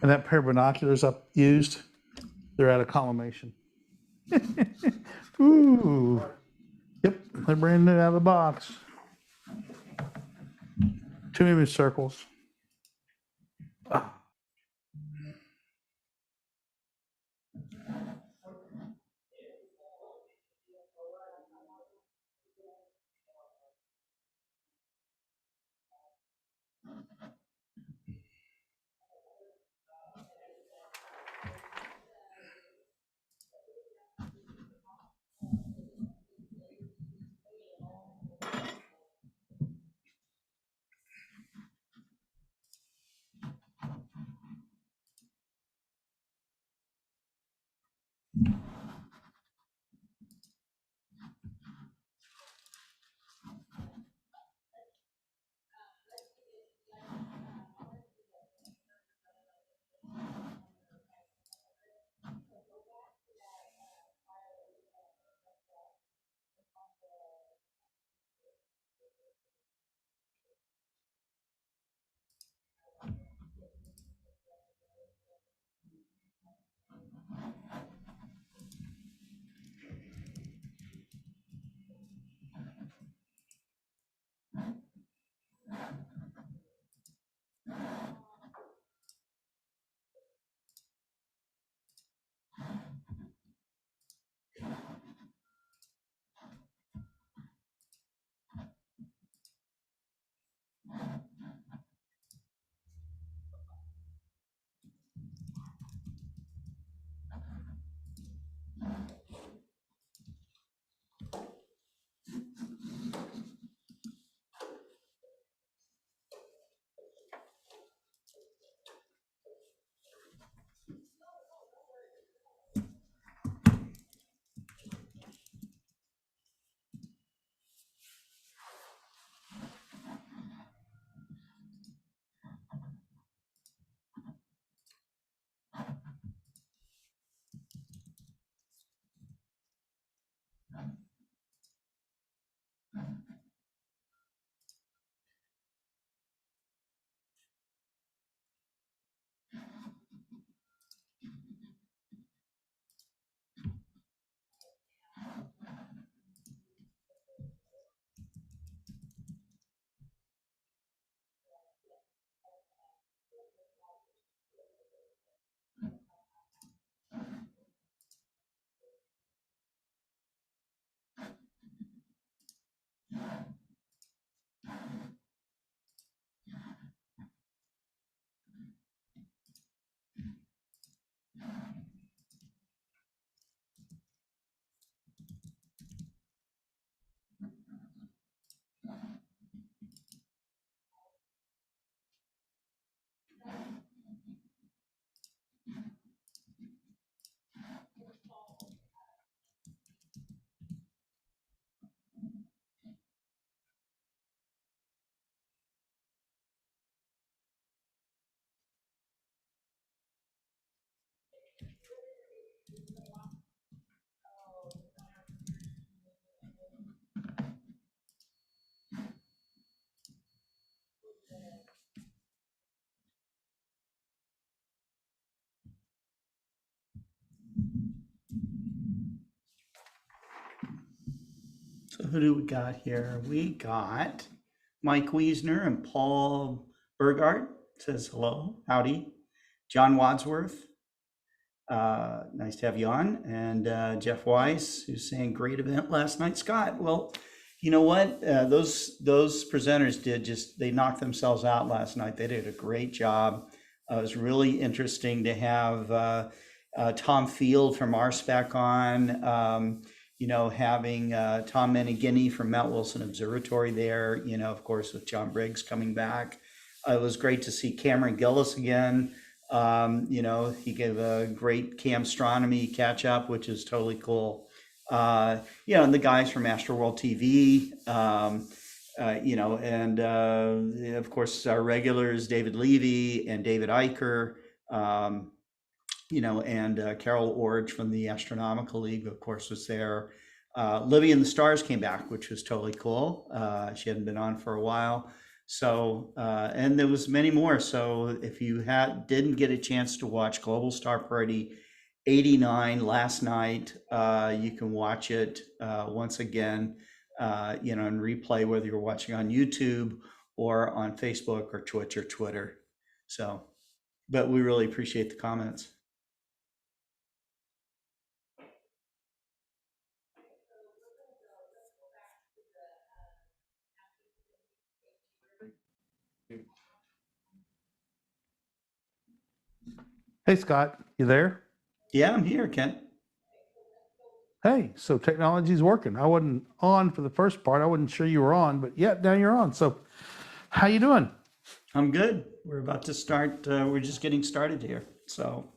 And that pair of binoculars I used, they're out of collimation. Ooh. Yep, they're brand new out of the box. 2 image circles. Ah. So who do we got here? We got Mike Wiesner and Paul Burgart says hello, howdy. John Wadsworth, nice to have you on. And Jeff Weiss, who's saying great event last night. Scott, well, you know what? Those presenters they knocked themselves out last night. They did a great job. It was really interesting to have Tom Field from RSpec on. Having Tom Menegini from Mount Wilson Observatory there. Of course, with John Briggs coming back. It was great to see Cameron Gillis again. He gave a great camstronomy catch up, which is totally cool. And the guys from Astroworld TV, and of course our regulars, David Levy and David Eicher, and Carol Orge from the Astronomical League, of course, was there. Livy and the Stars came back, which was totally cool. She hadn't been on for a while. So, and there was many more. So if you didn't get a chance to watch Global Star Party 89 last night, you can watch it once again, and replay, whether you're watching on YouTube or on Facebook or Twitch or Twitter. So, but we really appreciate the comments. Hey, Scott, you there? Yeah, I'm here, Kent. Hey, so technology's working. I wasn't on for the first part. I wasn't sure you were on, but yeah, now you're on. So how you doing? I'm good. We're about to start. We're just getting started here. So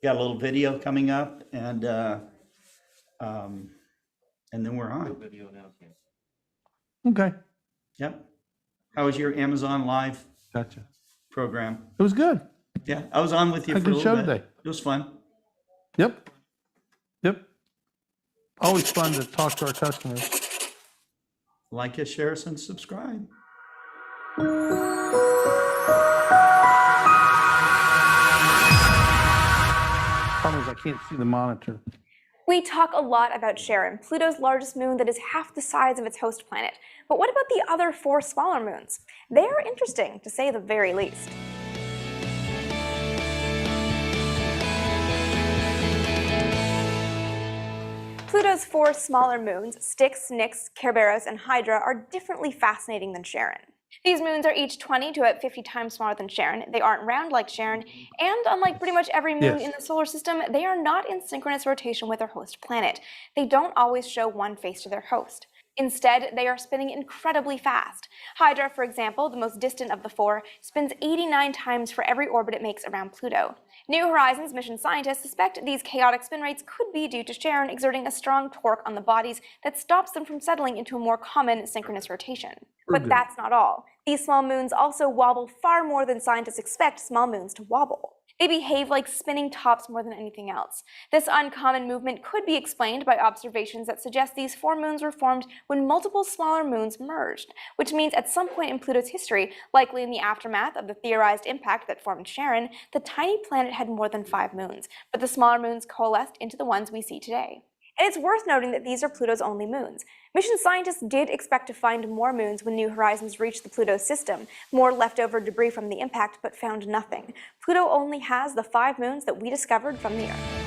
got a little video coming up, and then we're on. Okay, Yep. How was your Amazon Live gotcha. program? It was good. Yeah, I was on with you Had a for a good little show bit. today. It was fun. Yep. Always fun to talk to our customers. Like us, share us, and subscribe. Problem is I can't see the monitor. We talk a lot about Charon, Pluto's largest moon that is half the size of its host planet. But what about the other 4 smaller moons? They are interesting, to say the very least. Pluto's 4 smaller moons, Styx, Nix, Kerberos, and Hydra, are differently fascinating than Charon. These moons are each 20 to about 50 times smaller than Charon. They aren't round like Charon, and unlike pretty much every moon in the solar system, they are not in synchronous rotation with their host planet. They don't always show one face to their host. Instead, they are spinning incredibly fast. Hydra, for example, the most distant of the 4, spins 89 times for every orbit it makes around Pluto. New Horizons mission scientists suspect these chaotic spin rates could be due to Charon exerting a strong torque on the bodies that stops them from settling into a more common synchronous rotation. But that's not all. These small moons also wobble far more than scientists expect small moons to wobble. They behave like spinning tops more than anything else. This uncommon movement could be explained by observations that suggest these 4 moons were formed when multiple smaller moons merged, which means at some point in Pluto's history, likely in the aftermath of the theorized impact that formed Charon, the tiny planet had more than 5 moons, but the smaller moons coalesced into the ones we see today. And it's worth noting that these are Pluto's only moons. Mission scientists did expect to find more moons when New Horizons reached the Pluto system, more leftover debris from the impact, but found nothing. Pluto only has the 5 moons that we discovered from the Earth.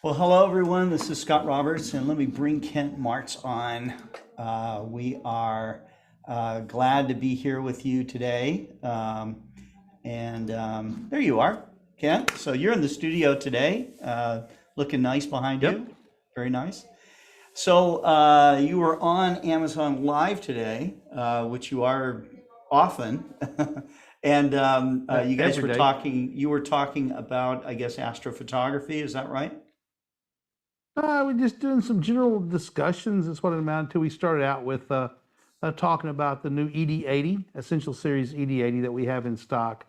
Well, hello everyone. This is Scott Roberts, and let me bring Kent Martz on. We are glad to be here with you today. There you are, Kent. So you're in the studio today, looking nice behind you. Very nice. So you were on Amazon Live today, which you are often. And you guys were talking. You were talking about, I guess, astrophotography. Is that right? We're just doing some general discussions. That's what it amounted to. We started out with talking about the new ED80, Essential Series ED80 that we have in stock.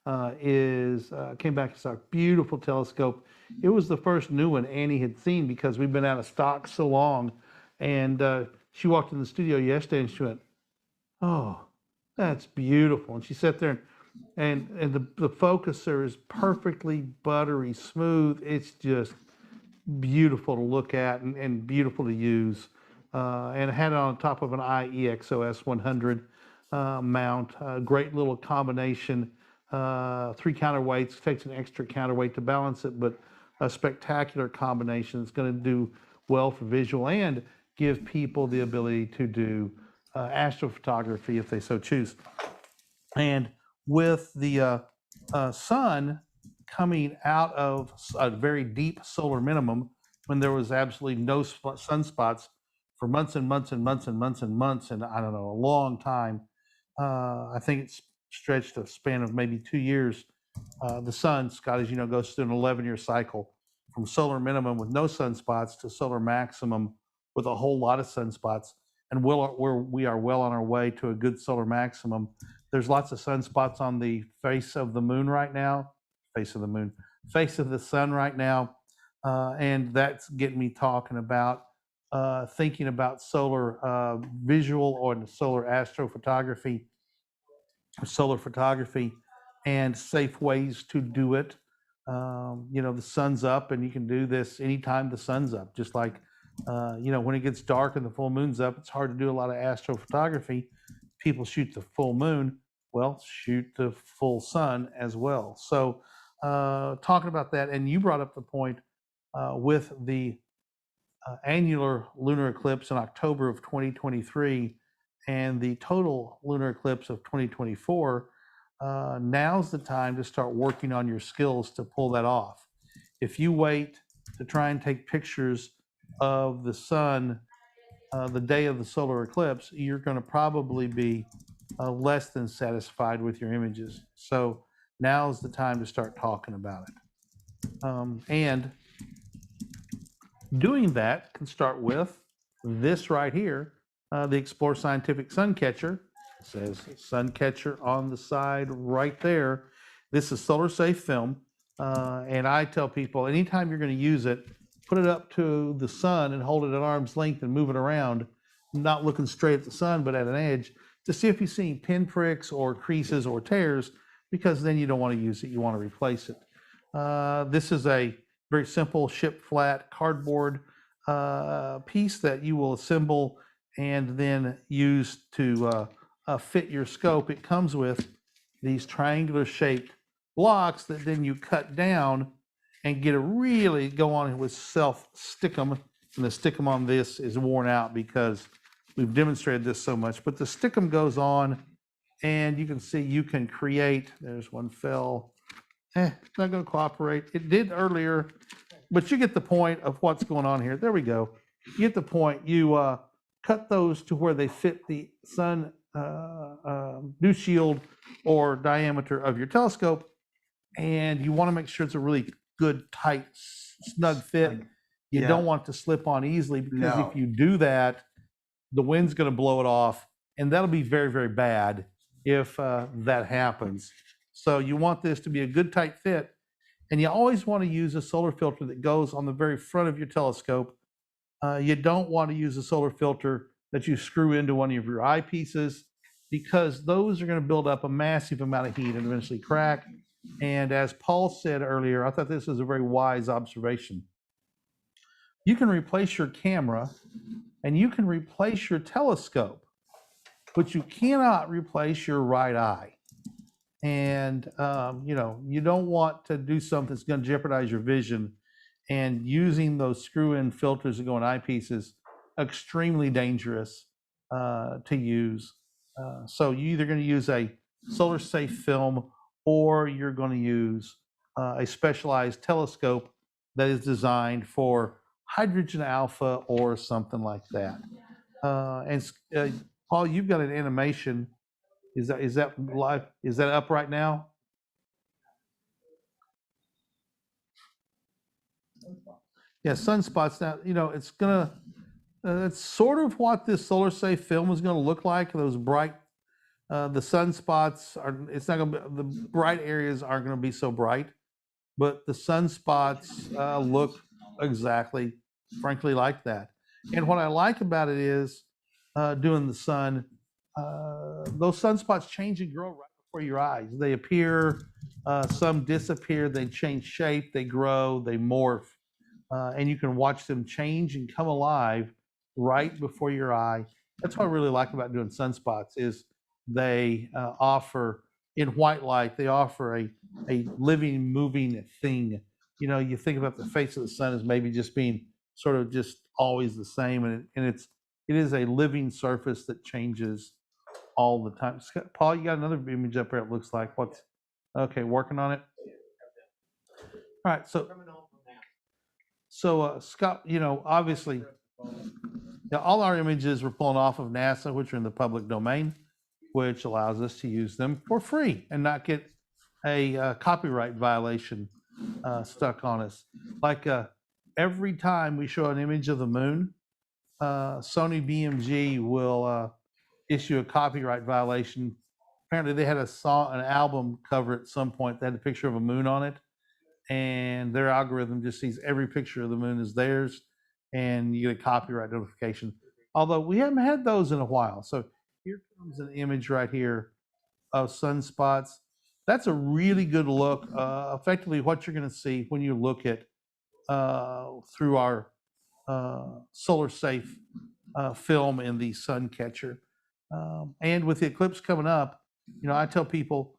Came back in stock. Beautiful telescope. It was the first new one Annie had seen because we've been out of stock so long. And she walked in the studio yesterday and she went, "Oh, that's beautiful." And she sat there and the focuser is perfectly buttery smooth. It's just beautiful to look at and beautiful to use. And had it on top of an IEXOS 100 mount. Great little combination. 3 counterweights, takes an extra counterweight to balance it, but a spectacular combination. It's going to do well for visual and give people the ability to do astrophotography if they so choose. And with the sun coming out of a very deep solar minimum, when there was absolutely no sunspots for months and months and months and months and months, and I don't know, a long time. I think it's stretched a span of maybe 2 years. The sun, Scott, as you know, goes through an 11-year cycle from solar minimum with no sunspots to solar maximum with a whole lot of sunspots, and we are well on our way to a good solar maximum. There's lots of sunspots on the face of the moon right now, face of the sun right now, and that's getting me talking about thinking about solar visual or solar astrophotography, solar photography, and safe ways to do it. The sun's up, and you can do this anytime the sun's up. Just like, when it gets dark and the full moon's up, it's hard to do a lot of astrophotography. People shoot the full moon. Well, shoot the full sun as well. So, talking about that, and you brought up the point with the annular lunar eclipse in October of 2023 and the total lunar eclipse of 2024. Now's the time to start working on your skills to pull that off. If you wait to try and take pictures of the sun the day of the solar eclipse, you're going to probably be less than satisfied with your images. So now's the time to start talking about it. And doing that can start with this right here, the Explore Scientific Sun Catcher. It says Sun Catcher on the side right there. This is solar safe film, and I tell people anytime you're going to use it, put it up to the sun and hold it at arm's length and move it around, not looking straight at the sun but at an edge, to see if you see pinpricks or creases or tears, because then you don't want to use it, you want to replace it. This is a very simple ship flat cardboard piece that you will assemble and then use to fit your scope. It comes with these triangular shaped blocks that then you cut down and get a really go on with self stickum. And the stickum on this is worn out because we've demonstrated this so much, but the stickum goes on, and you can see you can create, there's one fell. It's not going to cooperate. It did earlier, but you get the point of what's going on here. There we go. You get the point. You cut those to where they fit the sun dew shield or diameter of your telescope, and you want to make sure it's a really good, tight, snug fit. You don't want it to slip on easily, because if you do that, the wind's going to blow it off, and that'll be very, very bad if that happens. So you want this to be a good tight fit, and you always want to use a solar filter that goes on the very front of your telescope. You don't want to use a solar filter that you screw into one of your eyepieces, because those are going to build up a massive amount of heat and eventually crack. And as Paul said earlier, I thought this was a very wise observation. You can replace your camera and you can replace your telescope, but you cannot replace your right eye. And, you don't want to do something that's going to jeopardize your vision. And using those screw-in filters that go in eyepieces, extremely dangerous to use. So you're either going to use a solar safe film, or you're going to use a specialized telescope that is designed for hydrogen alpha or something like that. Paul, you've got an animation. Is that live? Is that up right now? Yeah, sunspots. Now, it's gonna. It's sort of what this solar safe film is going to look like. Those bright, the sunspots are. It's not going to be, the bright areas aren't going to be so bright, but the sunspots look exactly, frankly, like that. And what I like about it is doing the sun. Those sunspots change and grow right before your eyes. They appear, some disappear, they change shape, they grow, they morph, and you can watch them change and come alive right before your eye. That's what I really like about doing sunspots, is they offer, in white light, they offer a living, moving thing. You think about the face of the sun as maybe just being sort of just always the same, and it is a living surface that changes all the time. Paul, you got another image up there. It looks like what's okay. Working on it. All right. So Scott, obviously, all our images we're pulling off of NASA, which are in the public domain, which allows us to use them for free and not get a copyright violation stuck on us. Like every time we show an image of the moon, Sony BMG will issue a copyright violation. Apparently, they had an album cover at some point that had a picture of a moon on it, and their algorithm just sees every picture of the moon as theirs, and you get a copyright notification. Although we haven't had those in a while. So here comes an image right here of sunspots. That's a really good look. Effectively, what you're going to see when you look at through our solar safe film in the sun catcher. And with the eclipse coming up, I tell people,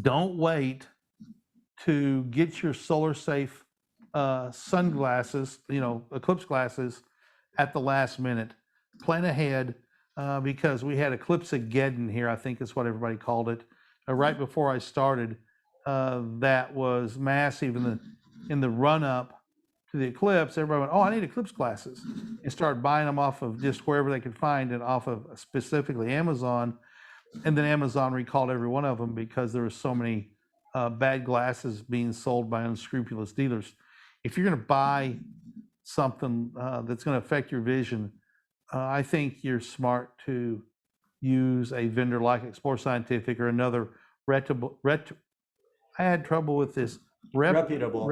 don't wait to get your solar safe sunglasses, eclipse glasses at the last minute. Plan ahead because we had Eclipse-ageddon here, I think is what everybody called it, right before I started. That was massive in the run up to the eclipse. Everybody went, "Oh, I need eclipse glasses," and started buying them off of just wherever they could find and off of specifically Amazon. And then Amazon recalled every one of them because there were so many bad glasses being sold by unscrupulous dealers. If you're going to buy something that's going to affect your vision, I think you're smart to use a vendor like Explore Scientific or another reputable. I had trouble with this. Reputable.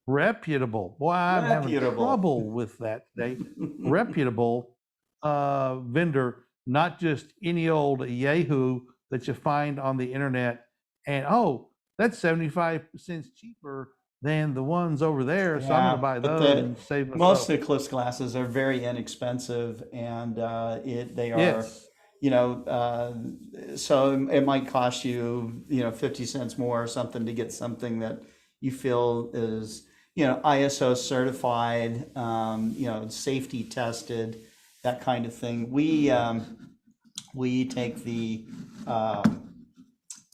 Reputable. Boy, I'm having trouble with that today. Reputable vendor, not just any old Yahoo that you find on the internet. And that's 75% cheaper than the ones over there, so I'm going to buy those and save myself. Most eclipse glasses are very inexpensive, and they are, so it might cost you, 50 cents more or something to get something that you feel is, ISO certified, safety tested, that kind of thing. We take the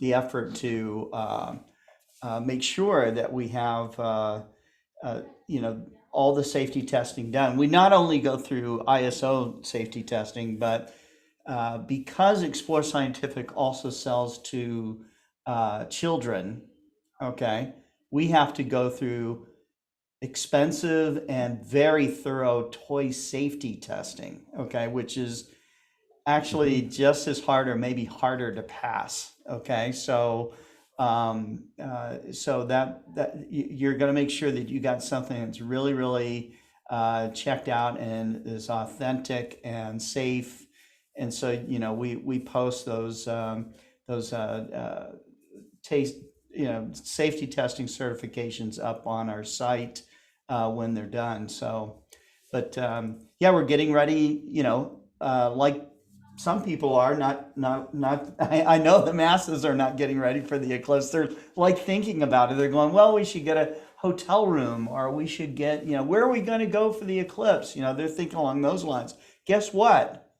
effort to make sure that we have all the safety testing done. We not only go through ISO safety testing, but because Explore Scientific also sells to children, okay, we have to go through expensive and very thorough toy safety testing, okay, which is actually just as hard or maybe harder to pass, okay? So so that you're going to make sure that you got something that's really, really checked out and is authentic and safe. And so, we post those safety testing certifications up on our site when they're done. So, but we're getting ready, like some people are not. I know the masses are not getting ready for the eclipse. They're like thinking about it. They're going, well, we should get a hotel room, or we should get, where are we going to go for the eclipse? They're thinking along those lines. Guess what?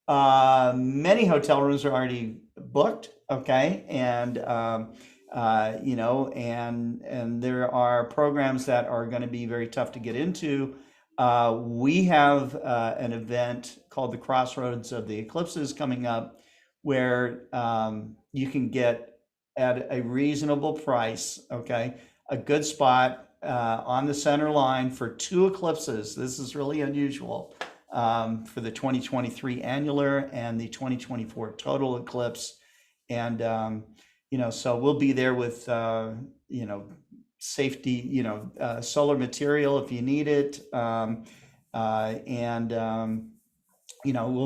Many hotel rooms are already booked. Okay. And, and there are programs that are going to be very tough to get into. We have an event called the Crossroads of the Eclipses coming up, where you can get at a reasonable price, okay, a good spot on the center line for 2 eclipses. This is really unusual for the 2023 annular and the 2024 total eclipse. And, so we'll be there with, safety, solar material if you need it. We'll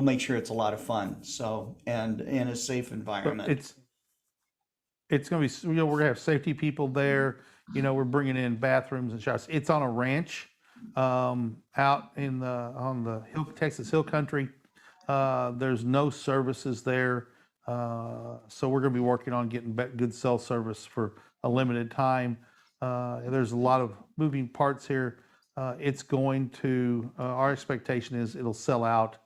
make sure it's a lot of fun. So, and in a safe environment. It's going to be, we're going to have safety people there. We're bringing in bathrooms and showers. It's on a ranch out on the Texas Hill Country. There's no services there. So we're going to be working on getting good cell service for a limited time. There's a lot of moving parts here. It's going to, our expectation is it'll sell out,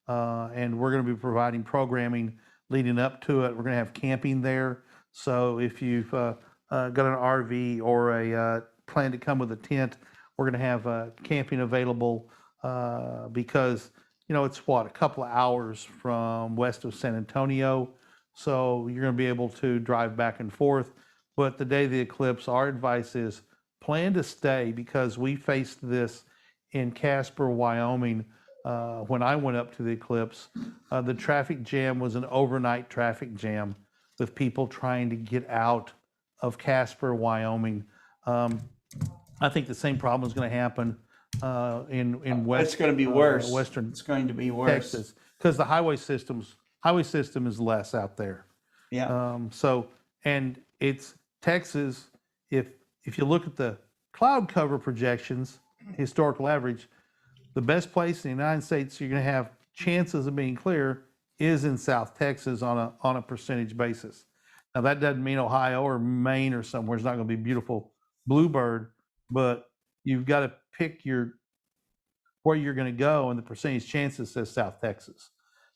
and we're going to be providing programming leading up to it. We're going to have camping there. So if you've got an RV or a plan to come with a tent, we're going to have camping available because, it's a couple of hours from west of San Antonio. So you're going to be able to drive back and forth. But the day of the eclipse, our advice is plan to stay, because we faced this in Casper, Wyoming, when I went up to the eclipse, the traffic jam was an overnight traffic jam with people trying to get out of Casper, Wyoming. I think the same problem is going to happen in It's going to be worse. western It's going to be worse. Texas, because the highway system is less out there. Yeah. So, and it's Texas. If you look at the cloud cover projections, historical average, the best place in the United States you're going to have chances of being clear is in South Texas on a percentage basis. Now that doesn't mean Ohio or Maine or somewhere is not going to be beautiful bluebird, but you've got to pick where you're going to go, and the percentage chances says South Texas.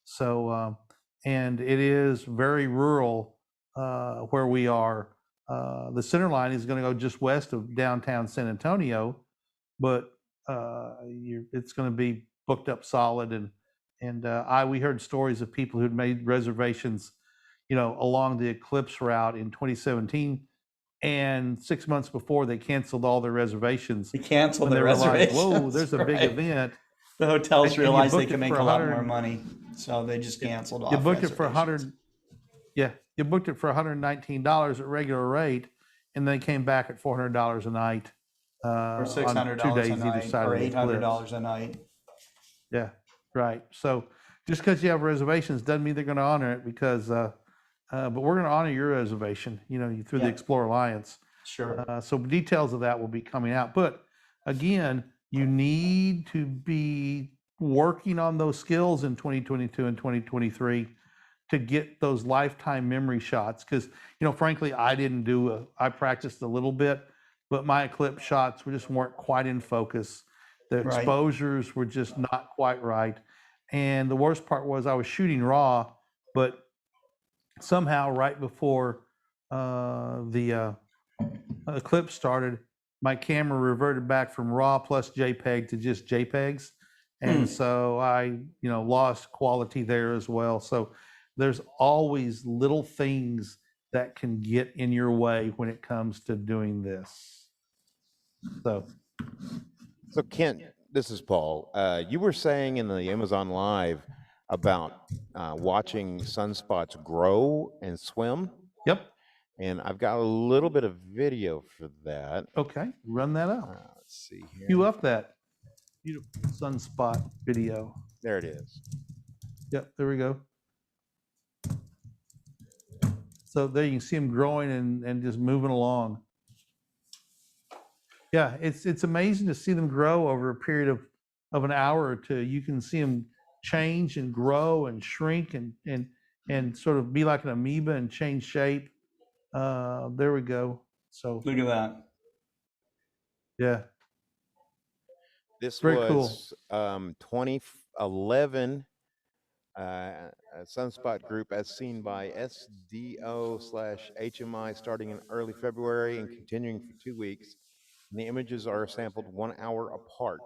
So, and it is very rural where we are. The center line is going to go just west of downtown San Antonio, but it's going to be booked up solid. And we heard stories of people who'd made reservations, along the eclipse route in 2017. And 6 months before, they canceled all their reservations. They canceled when their they realized, reservations. whoa, there's a big Right. event. The hotels And you realized they booked could it make for a lot 100 more money, so they just canceled off You booked it for reservations. you booked it for $119 at regular rate, and they came back at $400 a night. Or On $600 2 days a either night, side or of the eclipse. $800 a night. Yeah, right. So just because you have reservations doesn't mean they're going to honor it, because, but we're going to honor your reservation, through the Yeah. Explore Alliance. Sure. So details of that will be coming out. But again, you need to be working on those skills in 2022 and 2023 to get those lifetime memory shots. Because, frankly, I practiced a little bit, but my eclipse shots weren't quite in focus. The Right. exposures were just not quite right. And the worst part was I was shooting raw, but somehow right before the eclipse started, my camera reverted back from RAW plus JPEG to just JPEGs. And so I, lost quality there as well. So there's always little things that can get in your way when it comes to doing this. So Kent, this is Paul. You were saying in the Amazon Live about watching sunspots grow and swim. Yep. And I've got a little bit of video for that. Okay. Run that up. Let's see here. Cue up that beautiful sunspot video. There it is. Yep. There we go. So there you can see them growing and just moving along. Yeah, it's amazing to see them grow over a period of an hour or two. You can see them change and grow and shrink and sort of be like an amoeba and change shape. There we go. So Look at that. yeah, This Very was 2011 a sunspot group as seen by SDO/HMI starting in early February and continuing for 2 weeks. And the images are sampled 1 hour apart.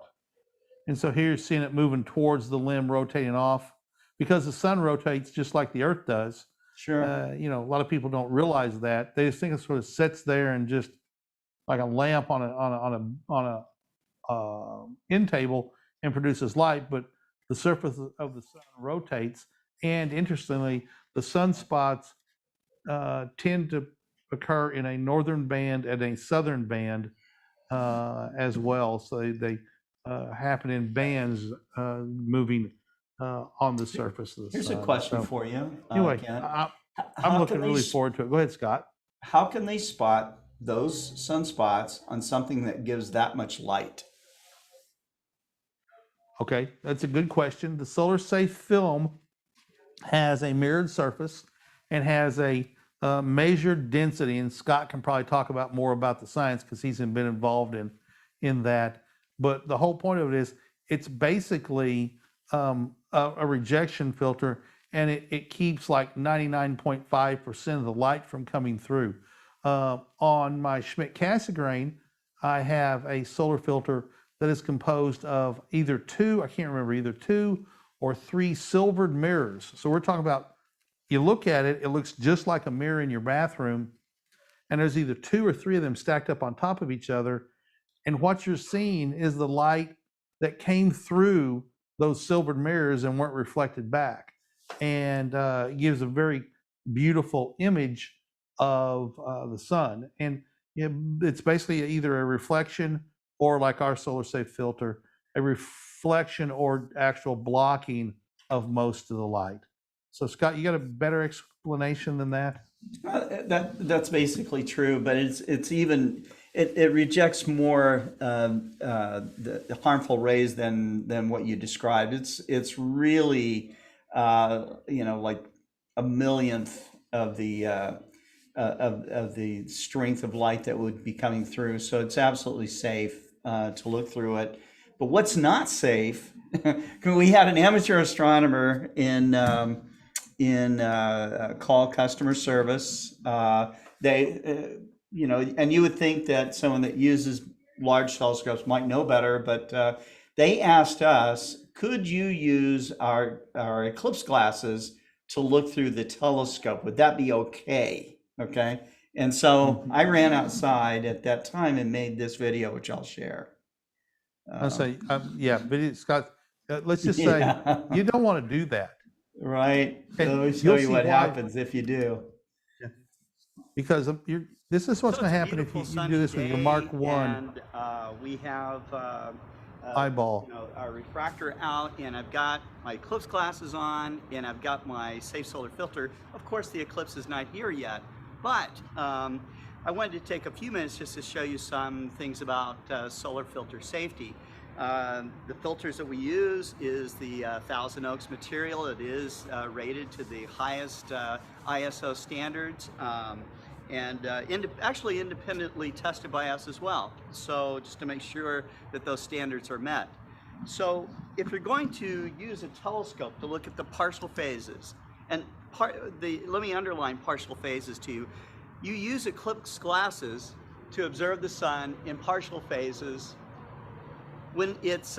and so here you're seeing it moving towards the limb, rotating off, because the sun rotates just like the Earth does. Sure. A lot of people don't realize that. They just think it sort of sits there and just like a lamp on a end table and produces light, but the surface of the sun rotates. And interestingly, the sunspots tend to occur in a northern band and a southern band as well. So they happen in bands moving on the surface of the Here's sun. a question So, for you. anyway, Kent. I'm How looking can they really s- forward to it. Go ahead, Scott. How can they spot those sunspots on something that gives that much light? Okay, that's a good question. The Solar Safe film has a mirrored surface and has a measured density, and Scott can probably talk about more about the science because he's been involved in that. But the whole point of it is it's basically a rejection filter, and it keeps like 99.5% of the light from coming through. On my Schmidt-Cassegrain, I have a solar filter that is composed of either two or three silvered mirrors. So we're talking about, you look at it, it looks just like a mirror in your bathroom, and there's either two or three of them stacked up on top of each other. And what you're seeing is the light that came through those silvered mirrors and weren't reflected back. And it gives a very beautiful image of the sun. And it's basically either a reflection or, like our solar safe filter, a reflection or actual blocking of most of the light. So Scott, you got a better explanation than that? That's basically true, but it's even it rejects more the harmful rays than what you described. It's really like a millionth of the strength of light that would be coming through. So it's absolutely safe to look through it. But what's not safe? We had an amateur astronomer in call customer service. They, and you would think that someone that uses large telescopes might know better, but they asked us, could you use our eclipse glasses to look through the telescope? Would that be okay? Okay. And so I ran outside at that time and made this video, which I'll share. I'll say, yeah, but Scott, let's just say you don't want to do that. Right. Okay, Let me show you'll you see what why. happens if you do. Because this is what's So going to it's a happen if you beautiful do this with your sunny Mark day, 1 and we have eyeball. our refractor out, and I've got my eclipse glasses on, and I've got my safe solar filter. Of course, the eclipse is not here yet, but I wanted to take a few minutes just to show you some things about solar filter safety. The filters that we use is the Thousand Oaks material. It is rated to the highest ISO standards, and actually independently tested by us as well. So just to make sure that those standards are met. So if you're going to use a telescope to look at the partial phases, and let me underline partial phases to you. You use eclipse glasses to observe the sun in partial phases when it's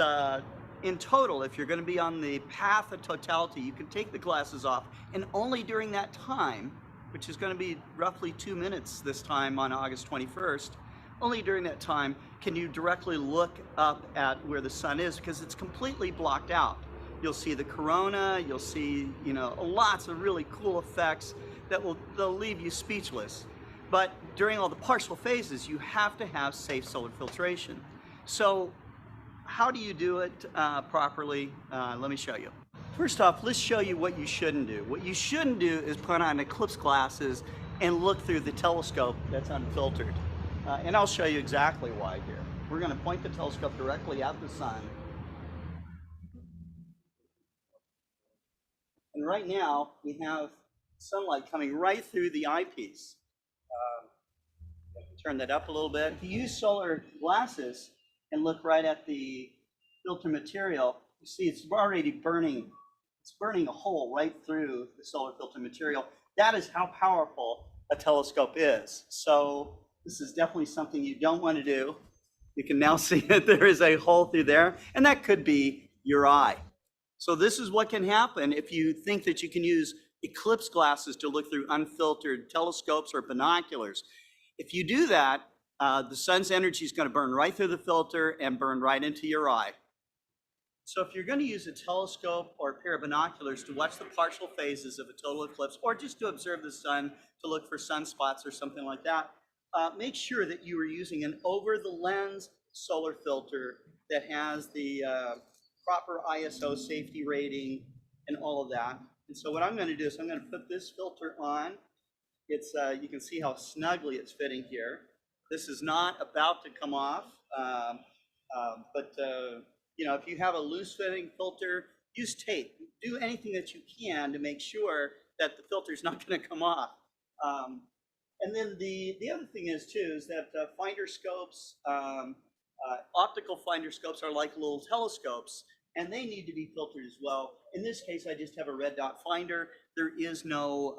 in total. If you're going to be on the path of totality, you can take the glasses off, and only during that time, which is going to be roughly 2 minutes this time on August 21st, only during that time can you directly look up at where the sun is, because it's completely blocked out. You'll see the corona, you'll see lots of really cool effects they'll leave you speechless. But during all the partial phases, you have to have safe solar filtration. So how do you do it properly? Let me show you. First off, let's show you what you shouldn't do. What you shouldn't do is put on eclipse glasses and look through the telescope that's unfiltered. And I'll show you exactly why here. We're going to point the telescope directly at the sun. And right now, we have sunlight coming right through the eyepiece. Turn that up a little bit. If you use solar glasses and look right at the filter material, you see it's already burning. It's burning a hole right through the solar filter material. That is how powerful a telescope is. So this is definitely something you don't want to do. You can now see that there is a hole through there, and that could be your eye. So this is what can happen if you think that you can use eclipse glasses to look through unfiltered telescopes or binoculars. If you do that, the sun's energy is going to burn right through the filter and burn right into your eye. So if you're going to use a telescope or a pair of binoculars to watch the partial phases of a total eclipse, or just to observe the sun to look for sunspots or something like that, make sure that you are using an over-the-lens solar filter that has the proper ISO safety rating and all of that. And so what I'm going to do is I'm going to put this filter on. It's you can see how snugly it's fitting here. This is not about to come off, but if you have a loose-fitting filter, use tape. Do anything that you can to make sure that the filter is not going to come off. And then the other thing is too is that finder scopes, optical finder scopes are like little telescopes, and they need to be filtered as well. In this case, I just have a red dot finder. There is no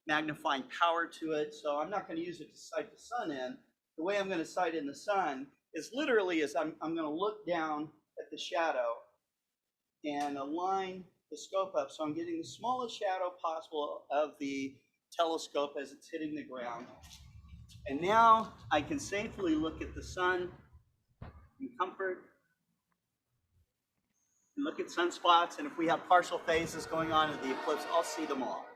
magnifying power to it, so I'm not going to use it to sight the sun in. The way I'm going to sight in the sun is literally I'm going to look down at the shadow and align the scope up so I'm getting the smallest shadow possible of the telescope as it's hitting the ground. And now I can safely look at the sun in comfort. and look at sunspots, and if we have partial phases going on in the eclipse, I'll see them all.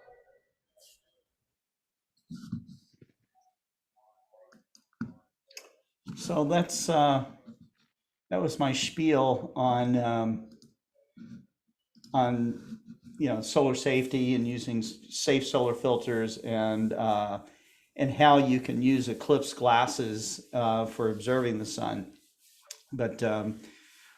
So that's that was my spiel on solar safety and using safe solar filters, and how you can use eclipse glasses for observing the sun. But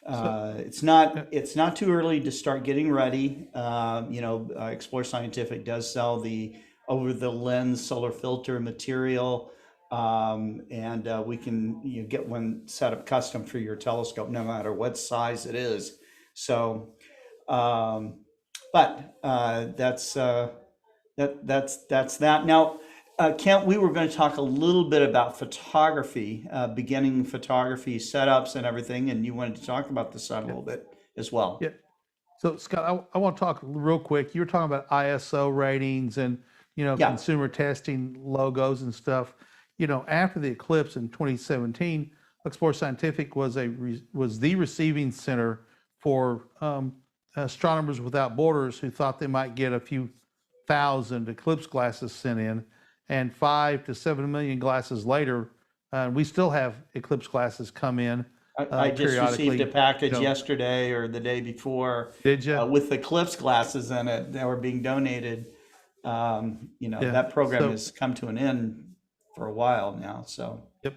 it's not too early to start getting ready. Explore Scientific does sell the over the lens solar filter material, and we can get one set up custom for your telescope, no matter what size it is. So, that's that. Now, Kent, we were going to talk a little bit about photography, beginning photography setups and everything, and you wanted to talk about the sun a little bit as well. Yeah. So Scott, I want to talk real quick. You were talking about ISO ratings and Yeah. consumer testing logos and stuff. After the eclipse in 2017, Explore Scientific was the receiving center for Astronomers Without Borders who thought they might get a few thousand eclipse glasses sent in, and 5 to 7 million glasses later, we still have eclipse glasses come in. I just periodically, received a package yesterday or the day before. Did you? With eclipse glasses in it that were being donated. That program has come to an end for a while now. So. Yep.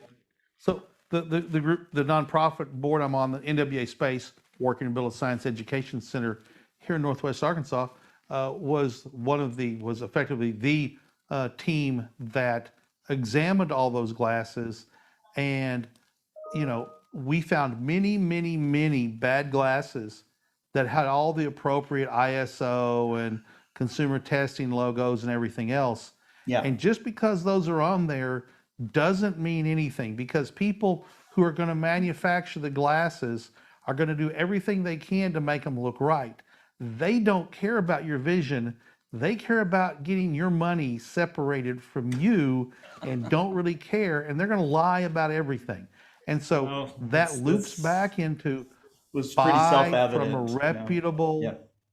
So the group, the nonprofit board I'm on, the NWA Space, working to build a science education center here in Northwest Arkansas, was effectively the team that examined all those glasses, and we found many bad glasses that had all the appropriate ISO and consumer testing logos and everything else. Yeah. And just because those are on there doesn't mean anything, because people who are going to manufacture the glasses are going to do everything they can to make them look right. They don't care about your vision. They care about getting your money separated from you and don't really care. And they're going to lie about everything. And so that loops back into was pretty self-evident from a reputable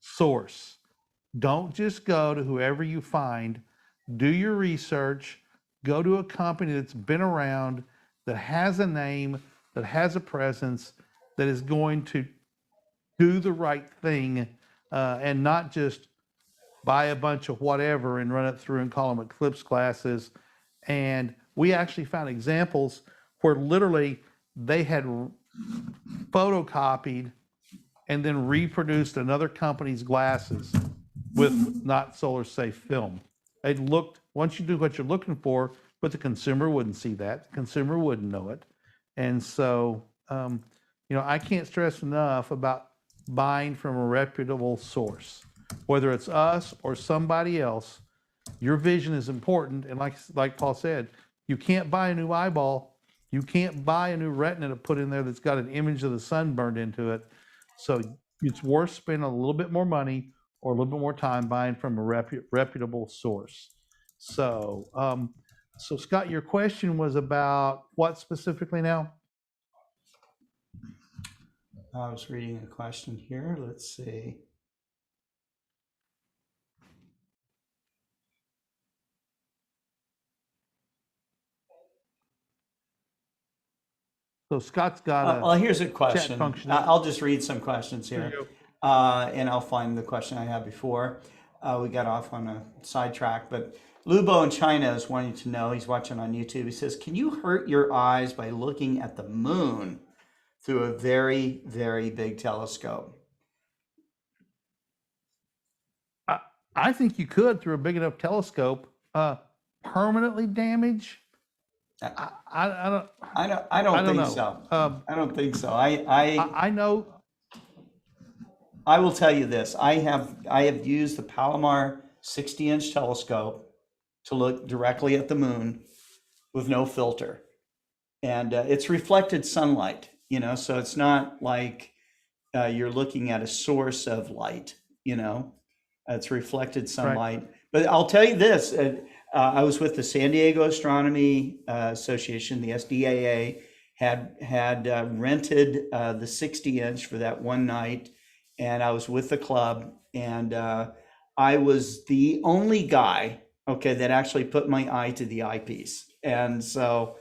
source. Don't just go to whoever you find. Do your research. Go to a company that's been around, that has a name, that has a presence, that is going to do the right thing, and not just buy a bunch of whatever and run it through and call them eclipse glasses. And we actually found examples where literally they had photocopied and then reproduced another company's glasses with not solar safe film. It looked, once you do what you're looking for, but the consumer wouldn't see that. The consumer wouldn't know it. And so, I can't stress enough about buying from a reputable source, whether it's us or somebody else. Your vision is important. And like Paul said, you can't buy a new eyeball. You can't buy a new retina to put in there that's got an image of the sun burned into it. So it's worth spending a little bit more money or a little bit more time buying from a reputable source. So, so Scott, your question was about what specifically now? I was reading a question here. Let's see. So Scott's got well, here's a question. function. I'll just read some questions here, and I'll find the question I had before. We got off on a sidetrack, but Lubo in China is wanting to know, he's watching on YouTube. He says, can you hurt your eyes by looking at the moon through a very, very big telescope? I think you could, through a big enough telescope, permanently damage. I don't think know. so. I don't think so. I know. I will tell you this. I have used the Palomar 60-inch telescope to look directly at the moon with no filter, and it's reflected sunlight. So it's not like you're looking at a source of light. It's reflected sunlight. Right. But I'll tell you this. I was with the San Diego Astronomy Association, the SDAA, had rented the 60-inch for that one night, and I was with the club, and I was the only guy, okay, that actually put my eye to the eyepiece. And so,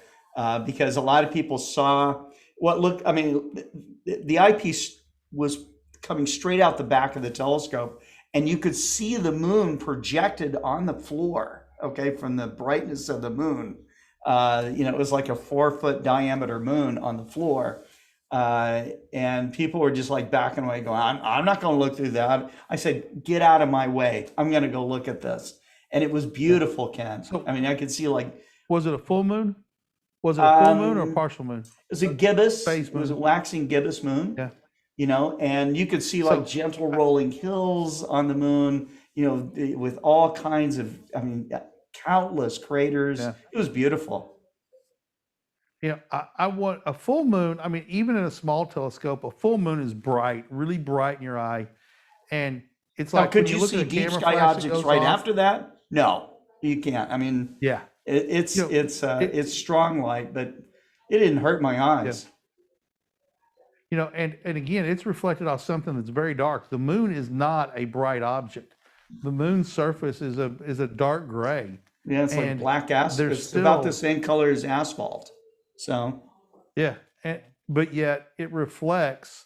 because a lot of people saw what looked, I mean, the eyepiece was coming straight out the back of the telescope, and you could see the moon projected on the floor, okay, from the brightness of the moon. It was like a 4-foot diameter moon on the floor. And people were just like backing away, going, I'm not going to look through that. I said, get out of my way. I'm going to go look at this. And it was beautiful, Ken. So- I mean, I could see like, Was it a full moon? Was it a full moon or a Um, partial moon? it was a gibbous, Phase it was a moon. waxing gibbous moon. Yeah. And you could see like So- gentle rolling hills on the moon, with all kinds of, countless craters. Yeah. It was beautiful. I want a full moon. I mean, even in a small telescope, a full moon is bright, really bright in your eye. And it's Now, like, could when you look see at a deep camera sky flash that objects goes right off- after that? No, you can't. I mean, Yeah. it's You know, it's strong light, but it didn't hurt my eyes. And again, it's reflected off something that's very dark. The moon is not a bright object. The moon's surface is a dark gray. Yeah, it's like And black asphalt. there's It's about the still- same color as asphalt. So Yeah. But yet it reflects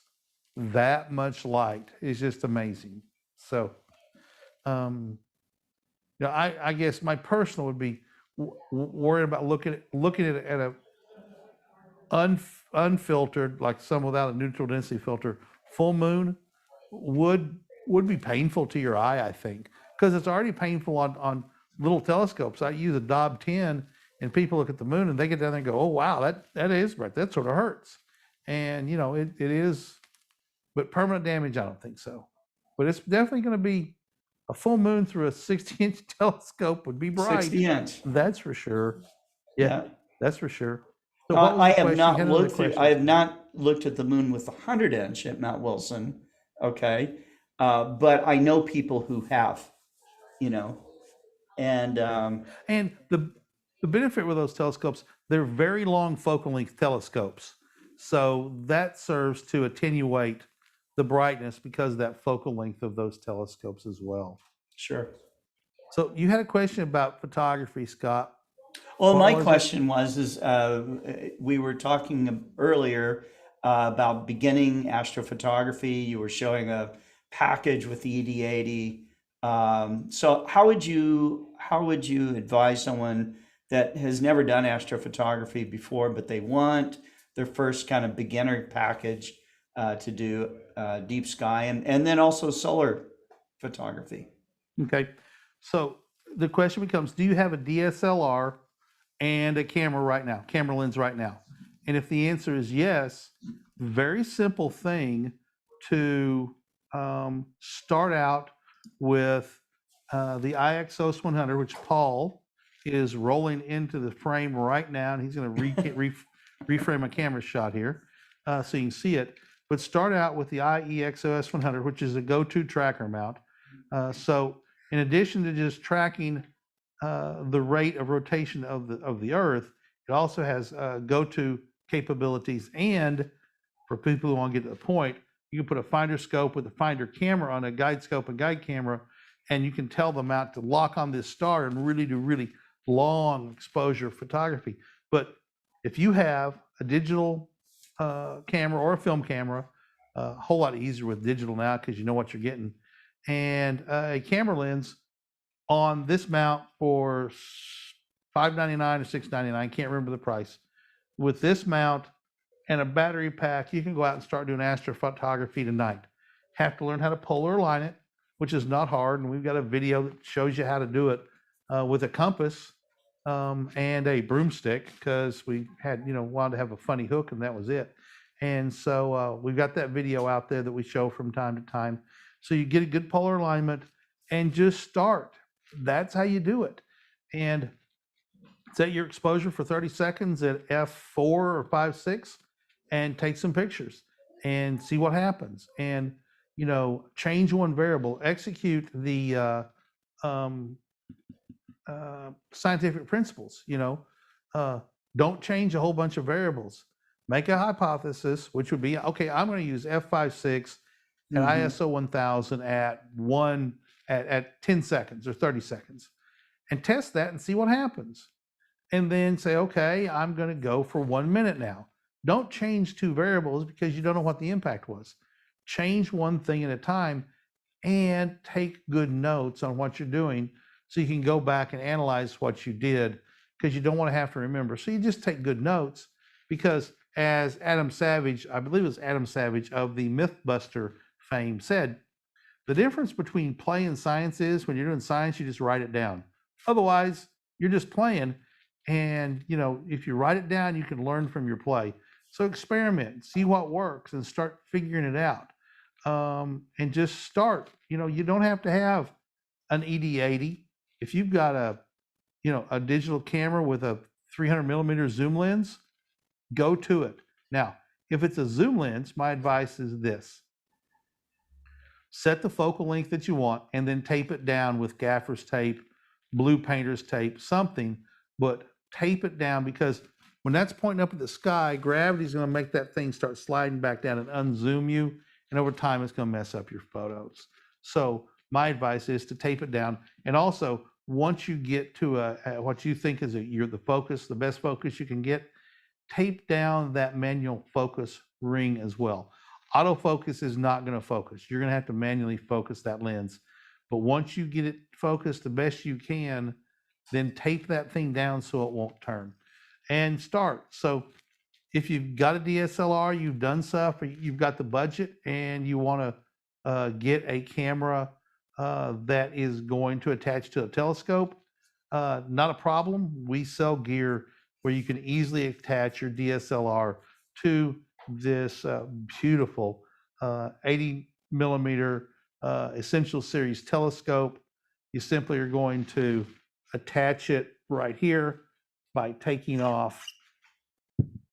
that much light. It's just amazing. So, I guess my personal would be worried about looking at it at a unfiltered, like some without a neutral density filter, full moon would be painful to your eye, I think, because it's already painful on little telescopes. I use a Dob 10, and people look at the moon and they get down there and go, "Oh wow, that is bright. That sort of hurts." And it is, but permanent damage, I don't think so. But it's definitely going to be a full moon through a 60-inch telescope would be bright. 60-inch. That's for sure. Yeah, that's for sure. So I what was the have question? You not had another looked. I question. have not looked at the moon with the 100-inch at Mount Wilson. Okay, but I know people who have. And And the benefit with those telescopes, they're very long focal length telescopes. So that serves to attenuate the brightness because of that focal length of those telescopes as well. sure. So you had a question about photography, Scott. Well, What my was it? question was, we were talking earlier about beginning astrophotography. You were showing a package with the ED80. So how would you advise someone that has never done astrophotography before, but they want their first kind of beginner package to do deep sky and then also solar photography? Okay. So the question becomes, do you have a DSLR and a camera lens right now? And if the answer is yes, very simple thing to start out with the IXOS 100, which Paul is rolling into the frame right now, and he's going to reframe a camera shot here so you can see it. But start out with the IEXOS 100, which is a go-to tracker mount. So in addition to just tracking the rate of rotation of the Earth, it also has go-to capabilities. And for people who want to get to the point, you can put a finder scope with a finder camera on a guide scope and guide camera, and you can tell the mount to lock on this star and really do really long exposure photography. But if you have a digital camera or a film camera, a whole lot easier with digital now because you know what you're getting, and a camera lens on this mount for $5.99 or $6.99, can't remember the price. With this mount and a battery pack, you can go out and start doing astrophotography tonight. Have to learn how to polar align it, which is not hard, and we've got a video that shows you how to do it with a compass and a broomstick, because we had wanted to have a funny hook, and that was it. And so we've got that video out there that we show from time to time. So you get a good polar alignment and just start. That's how you do it. And set your exposure for 30 seconds at f4 or 5.6 and take some pictures and see what happens. And change one variable, execute the scientific principles. Don't change a whole bunch of variables. Make a hypothesis, which would be, okay, I'm going to use f5.6 at Mhm. ISO 1000 at 10 seconds or 30 seconds, and test that and see what happens. And then say, okay, I'm going to go for 1 minute now. Don't change two variables because you don't know what the impact was. Change one thing at a time and take good notes on what you're doing so you can go back and analyze what you did, because you don't want to have to remember. So you just take good notes, because as Adam Savage, I believe it was Adam Savage of the Mythbuster fame, said, the difference between play and science is when you're doing science, you just write it down. Otherwise, you're just playing. And, if you write it down, you can learn from your play. So experiment, see what works, and start figuring it out. And just start. You don't have to have an ED80. If you've got a digital camera with a 300 millimeter zoom lens, go to it. Now, if it's a zoom lens, my advice is this: set the focal length that you want and then tape it down with gaffer's tape, blue painter's tape, something, but tape it down, because when that's pointing up at the sky, gravity is going to make that thing start sliding back down and unzoom you. And over time, it's going to mess up your photos. So my advice is to tape it down. And also, once you get to what you think is the best focus you can get, tape down that manual focus ring as well. Autofocus is not going to focus. You're going to have to manually focus that lens. But once you get it focused the best you can, then tape that thing down so it won't turn, and start. So if you've got a DSLR, you've done stuff, or you've got the budget and you want to get a camera that is going to attach to a telescope, not a problem. We sell gear where you can easily attach your DSLR to this beautiful 80 millimeter Essential Series telescope. You simply are going to attach it right here by taking off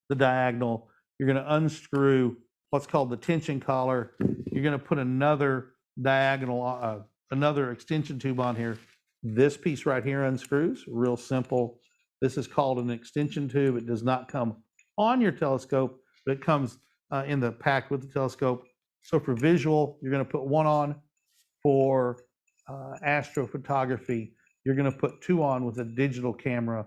the diagonal. You're going to unscrew what's called the tension collar. You're going to put another diagonal, another extension tube on here. This piece right here unscrews, real simple. This is called an extension tube. It does not come on your telescope, but it comes in the pack with the telescope. So for visual, you're going to put one on. For astrophotography, you're going to put two on with a digital camera,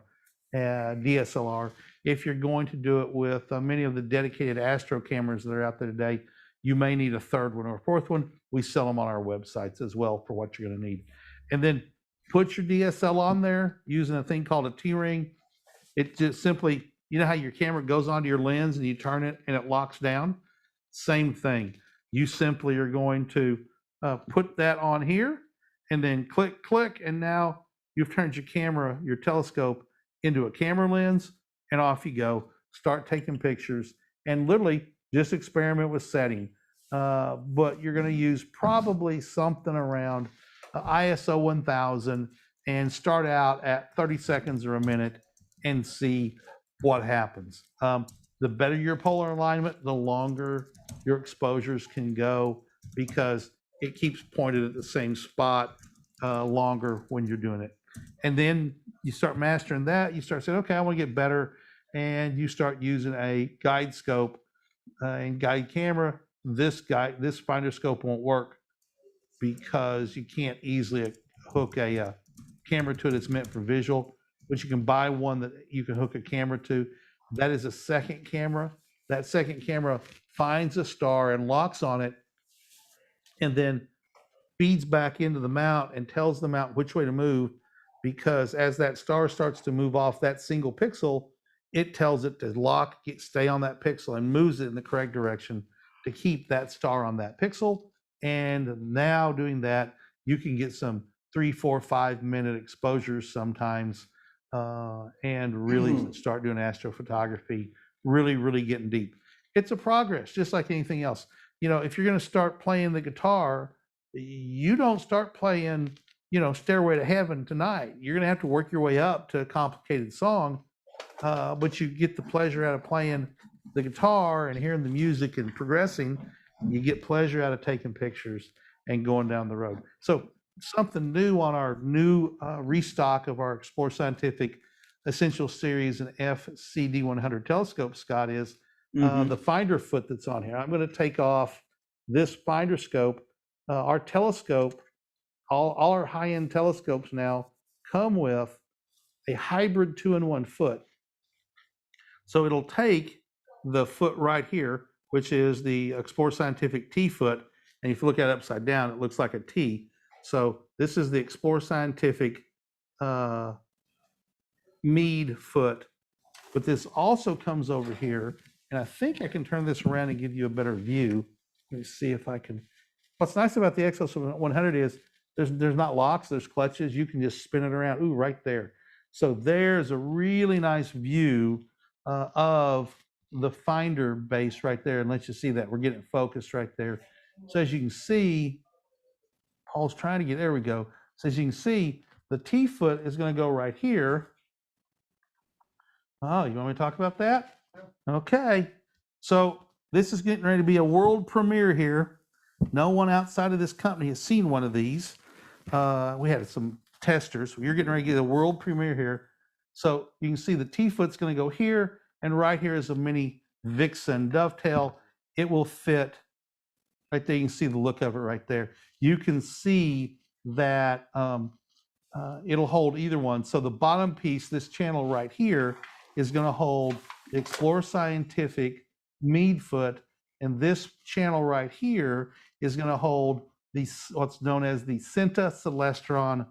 DSLR. If you're going to do it with many of the dedicated astro cameras that are out there today, you may need a third one or a fourth one. We sell them on our websites as well for what you're going to need. And then put your DSL on there using a thing called a T-ring. It just simply, how your camera goes onto your lens and you turn it and it locks down? Same thing. You simply are going to put that on here and then click, click, and now you've turned your telescope into a camera lens, and off you go. Start taking pictures and literally just experiment with setting. But you're going to use probably something around ISO 1000 and start out at 30 seconds or a minute and see what happens. The better your polar alignment, the longer your exposures can go, because it keeps pointed at the same spot longer when you're doing it. And then you start mastering that. You start saying, okay, I want to get better. And you start using a guide scope and guide camera. This finder scope won't work because you can't easily hook a camera to it. It's meant for visual, but you can buy one that you can hook a camera to. That is a second camera. That second camera finds a star and locks on it, and then feeds back into the mount and tells the mount which way to move, because as that star starts to move off that single pixel, it tells it to stay on that pixel and moves it in the correct direction to keep that star on that pixel. And now doing that, you can get some 3, 4, 5 minute exposures sometimes, and really start doing astrophotography, really, really getting deep. It's a progress, just like anything else. If you're going to start playing the guitar, you don't start playing, Stairway to Heaven tonight. You're going to have to work your way up to a complicated song, but you get the pleasure out of playing the guitar and hearing the music and progressing. You get pleasure out of taking pictures and going down the road. So something new on our new restock of our Explore Scientific Essential Series and FCD 100 telescope, Scott, is the finder foot that's on here. I'm going to take off this finder scope, our telescope, all our high-end telescopes now come with a hybrid 2-in-1 foot. So it'll take the foot right here, which is the Explore Scientific T foot, and if you look at it upside down, it looks like a T. So this is the Explore Scientific Mead foot, but this also comes over here, and I think I can turn this around and give you a better view. Let me see if I can. What's nice about the Exos 100 is there's not locks, there's clutches. You can just spin it around. Ooh, right there. So there's a really nice view of the finder base right there, and let you see that we're getting it focused right there. So as you can see, Paul's trying to get, there we go. So as you can see, the T foot is going to go right here. Oh, you want me to talk about that? Okay. So this is getting ready to be a world premiere here. No one outside of this company has seen one of these. We had some testers. You're getting ready to get a world premiere here. So you can see the T-foot's going to go here, and right here is a mini Vixen dovetail. It will fit right there. You can see the look of it right there. You can see that it'll hold either one. So the bottom piece, this channel right here, is going to hold the Explore Scientific Mead foot, and this channel right here is going to hold the what's known as the Centa Celestron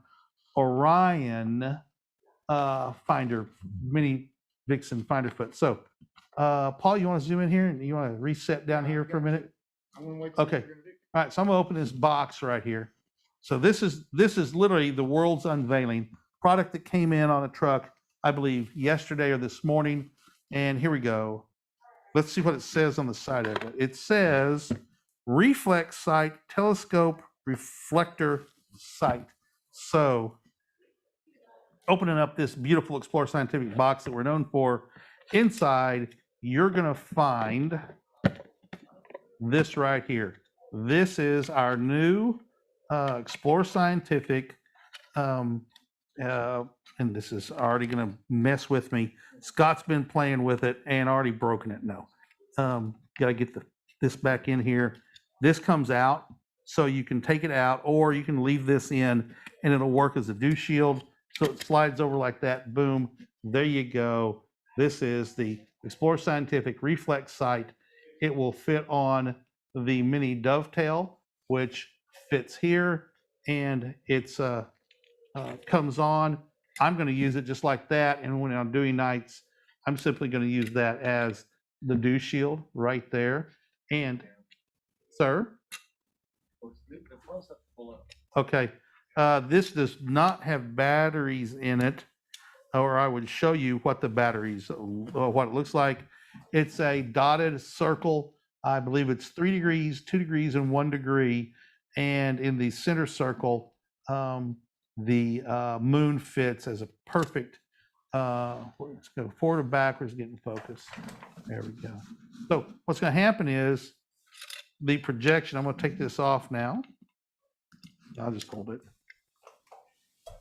Orion finder, mini Vixen finder foot. So, Paul, you want to zoom in here and you want to reset down here for a minute? I'm gonna wait. Okay. All right. So I'm gonna open this box right here. So this is literally the world's unveiling product that came in on a truck, I believe, yesterday or this morning. And here we go. Let's see what it says on the side of it. It says Reflex sight, telescope reflector sight. So opening up this beautiful Explore Scientific box that we're known for, inside you're going to find this right here. This is our new Explore Scientific, and this is already going to mess with me. Scott's been playing with it and already broken it. No, got to get this back in here. This comes out, so you can take it out, or you can leave this in, and it'll work as a dew shield. So it slides over like that. Boom, there you go. This is the Explore Scientific Reflex sight. It will fit on the mini dovetail, which fits here, and it's comes on. I'm going to use it just like that, and when I'm doing nights, I'm simply going to use that as the dew shield right there. And sir, okay, this does not have batteries in it, or I would show you what the batteries, what it looks like. It's a dotted circle. I believe it's 3 degrees, 2 degrees, and 1 degree. And in the center circle, the moon fits as a perfect, let's go forward and backwards, getting focused. There we go. So what's going to happen is the projection, I'm going to take this off now. I'll just hold it.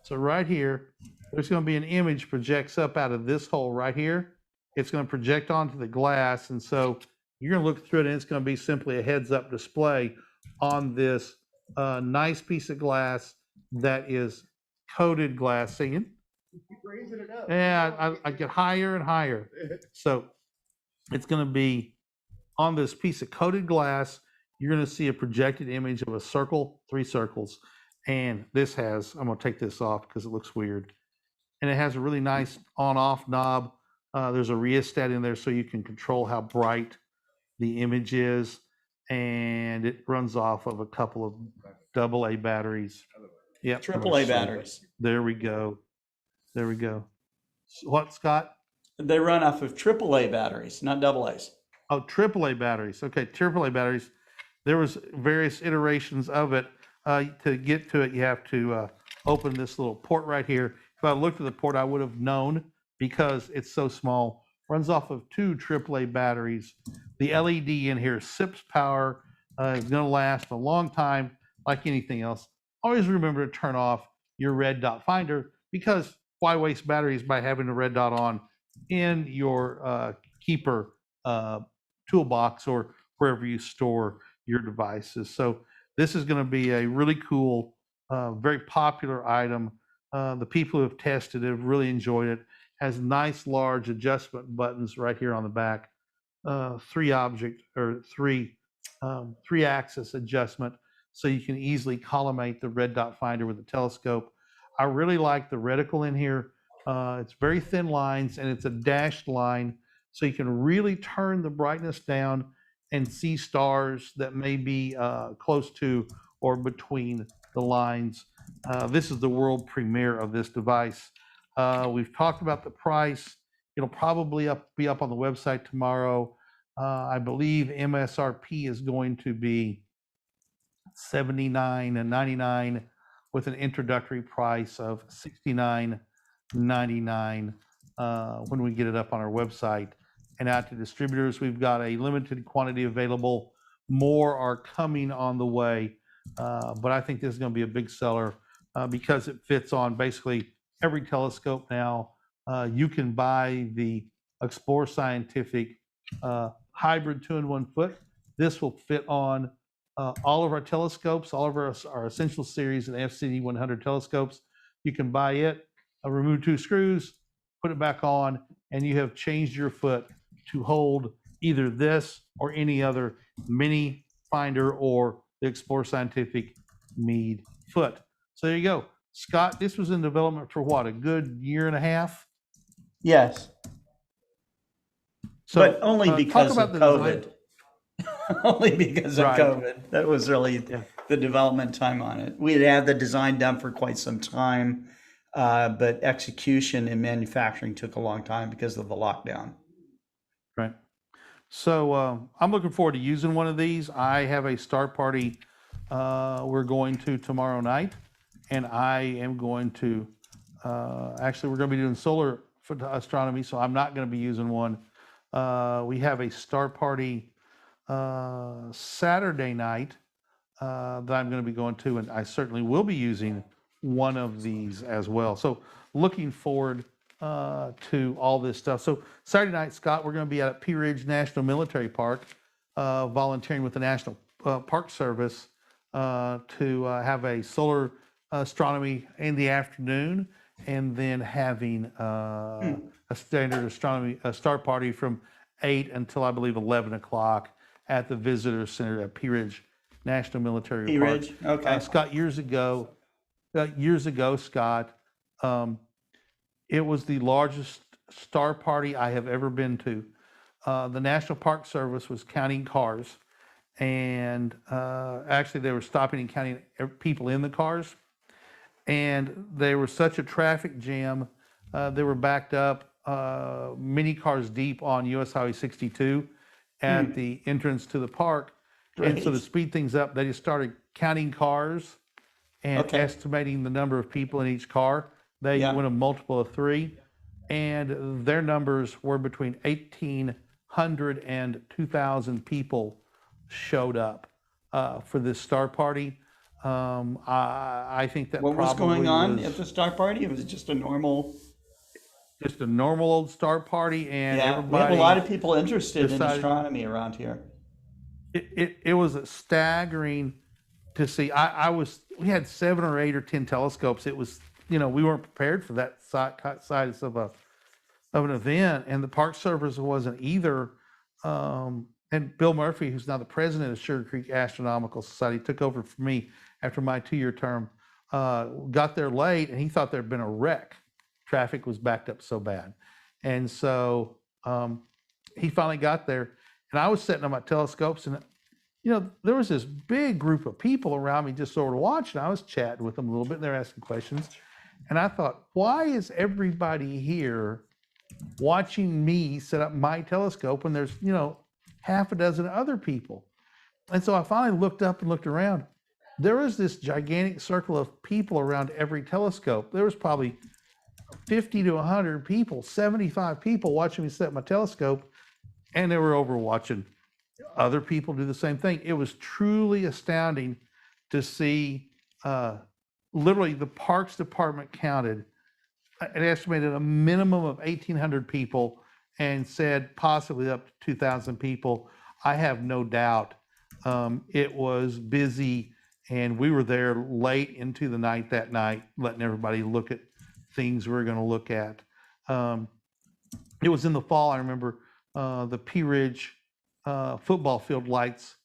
So right here, there's going to be an image projects up out of this hole right here. It's going to project onto the glass. And so you're going to look through it, and it's going to be simply a heads-up display on this nice piece of glass that is coated glass. Singing? Raising it up. Yeah, I get higher and higher. So it's going to be on this piece of coated glass. You're going to see a projected image of a circle, 3 circles. And this has, I'm going to take this off because it looks weird. And it has a really nice on-off knob. There's a rheostat in there so you can control how bright the image is. And it runs off of a couple of AA batteries. Yep. AAA batteries. There we go. There we go. What, Scott? They run off of AAA batteries, not AA's. Oh, AAA batteries. Okay, AAA batteries. There was various iterations of it. To get to it, you have to open this little port right here. If I looked at the port, I would have known because it's so small. Runs off of 2 AAA batteries. The LED in here sips power. It's going to last a long time, like anything else. Always remember to turn off your red dot finder, because why waste batteries by having a red dot on in your keeper toolbox or wherever you store your devices. So this is going to be a really cool, very popular item. The people who have tested it have really enjoyed it. Has nice large adjustment buttons right here on the back. Three axis adjustment, so you can easily collimate the red dot finder with the telescope. I really like the reticle in here. It's very thin lines and it's a dashed line, so you can really turn the brightness down and see stars that may be close to or between the lines. This is the world premiere of this device. We've talked about the price. It'll probably be up on the website tomorrow. I believe MSRP is going to be $79.99 with an introductory price of $69.99 when we get it up on our website and out to distributors. We've got a limited quantity available. More are coming on the way, but I think this is going to be a big seller because it fits on basically every telescope now. You can buy the Explore Scientific hybrid 2-in-1 foot. This will fit on all of our telescopes, all of our Essential Series and FCD 100 telescopes. You can buy it, remove 2 screws, put it back on, and you have changed your foot to hold either this or any other mini finder or the Explore Scientific Meade foot. So there you go. Scott, this was in development for what, a good year and a half? Yes. So, but only because of COVID. Only because of COVID. That was really the development time on it. We had the design done for quite some time, but execution and manufacturing took a long time because of the lockdown. Right. So I'm looking forward to using one of these. I have a star party we're going to tomorrow night, and I am going to, actually we're going to be doing solar astronomy, so I'm not going to be using one. We have a star party Saturday night that I'm going to be going to, and I certainly will be using one of these as well. So looking forward to all this stuff. So Saturday night, Scott, we're going to be at Pea Ridge National Military Park, volunteering with the National Park Service to have a solar astronomy in the afternoon, and then having a standard astronomy star party from 8 until I believe 11 o'clock at the Visitor Center at Pea Ridge National Military Pea Park. Ridge, okay. Scott, years ago, Scott, it was the largest star party I have ever been to. The National Park Service was counting cars, and actually they were stopping and counting people in the cars. And they were such a traffic jam. They were backed up many cars deep on US Highway 62 at the entrance to the park. Right. And so to speed things up, they just started counting cars and estimating the number of people in each car. They went a multiple of 3, and their numbers were between 1,800 and 2,000 people showed up for this star party. I think that what was probably going on was at the star party? It was just a normal. just a normal old star party, and We everybody. have a lot of people interested in decided- astronomy around here. It was staggering to see. We had 7 or 8 or 10 telescopes. It was, we weren't prepared for that size of an event, and the Park Service wasn't either. And Bill Murphy, who's now the president of Sugar Creek Astronomical Society, took over for me after my 2-year term. Got there late, and he thought there'd been a wreck. Traffic was backed up so bad, and so he finally got there. And I was sitting on my telescopes, and there was this big group of people around me just sort of watching. I was chatting with them a little bit, and they're asking questions. And I thought, why is everybody here watching me set up my telescope when there's, half a dozen other people? And so I finally looked up and looked around. There was this gigantic circle of people around every telescope. There was probably 50 to 100 people, 75 people watching me set my telescope, and they were over watching other people do the same thing. It was truly astounding to see. Literally, the Parks Department counted an estimated a minimum of 1,800 people and said possibly up to 2,000 people. I have no doubt It was busy, and we were there late into the night that night, letting everybody look at things we were going to look at. It was in the fall. I remember the Pea Ridge football field lights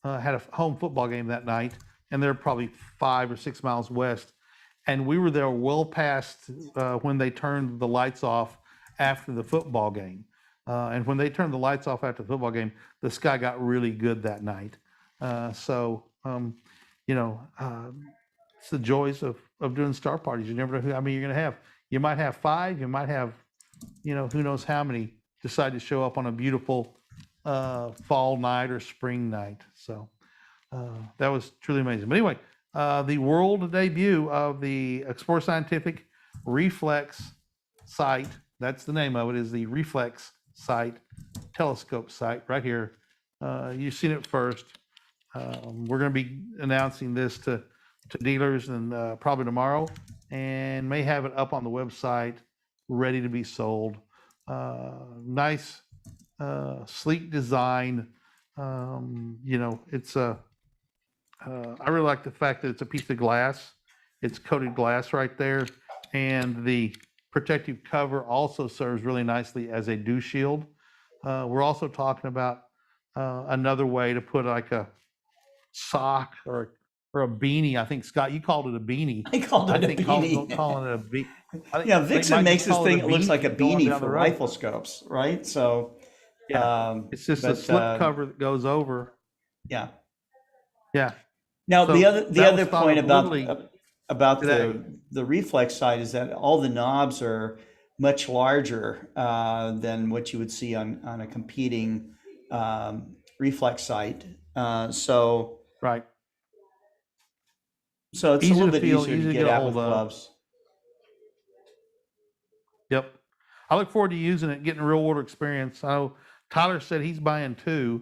had a home football game that night, and they're probably 5 or 6 miles west. And we were there well past when they turned the lights off after the football game. And when they turned the lights off after the football game, the sky got really good that night. It's the joys of doing star parties. You never know how many you're going to have. You might have 5, you might have, who knows how many decide to show up on a beautiful fall night or spring night. So that was truly amazing. But anyway, the world debut of the Explore Scientific Reflex site, that's the name of it, is the Reflex site, telescope site right here. You've seen it first. We're going to be announcing this to dealers and probably tomorrow, and may have it up on the website ready to be sold. Nice, sleek design. It's a I really like the fact that it's a piece of glass. It's coated glass right there, and the protective cover also serves really nicely as a dew shield. We're also talking about another way to put like a sock or a beanie. I think, Scott, you called it a beanie. I called it a beanie. Calling it a beanie. Yeah, Vixen makes this thing that looks like a beanie for road. rifle scopes, right? So yeah, it's just a slip cover that goes over. Yeah. Yeah. Now So the that other was thought point of about literally today. the reflex side is that all the knobs are much larger than what you would see on a competing reflex site. So Right. it's a Easy little to bit feel, easier easy to to get get a at with hold of. gloves. Yep. I look forward to using it, getting a real world experience. I know Tyler said he's buying 2,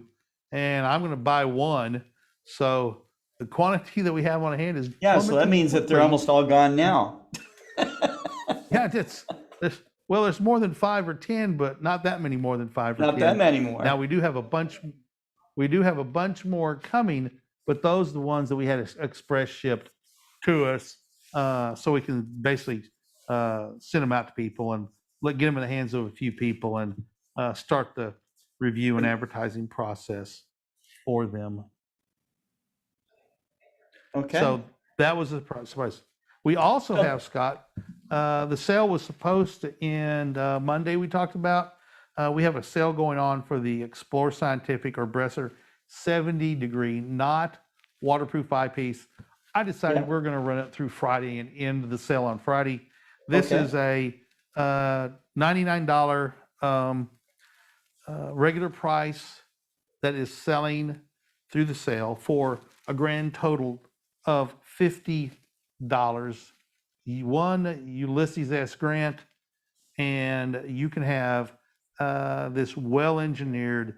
and I'm going to buy 1. So the quantity that we have on hand is Yeah, so that plummeting means that they're quickly. almost all gone now. Yeah, there's more than 5 or 10, but not that many more than 5 or Not 10. that many more. Now we do have a bunch. We do have a bunch more coming, but those are the ones that we had express shipped to us, so we can basically send them out to people and get them in the hands of a few people and start the review and advertising process for them. Okay. So that was a surprise. We also have, Scott, the sale was supposed to end Monday, we talked about. We have a sale going on for the Explore Scientific or Bresser 70 degree, not waterproof eyepiece. I decided we're going to run it through Friday and end the sale on Friday. This is a $99 regular price that is selling through the sale for a grand total of $50. One Ulysses S. Grant, and you can have this well-engineered,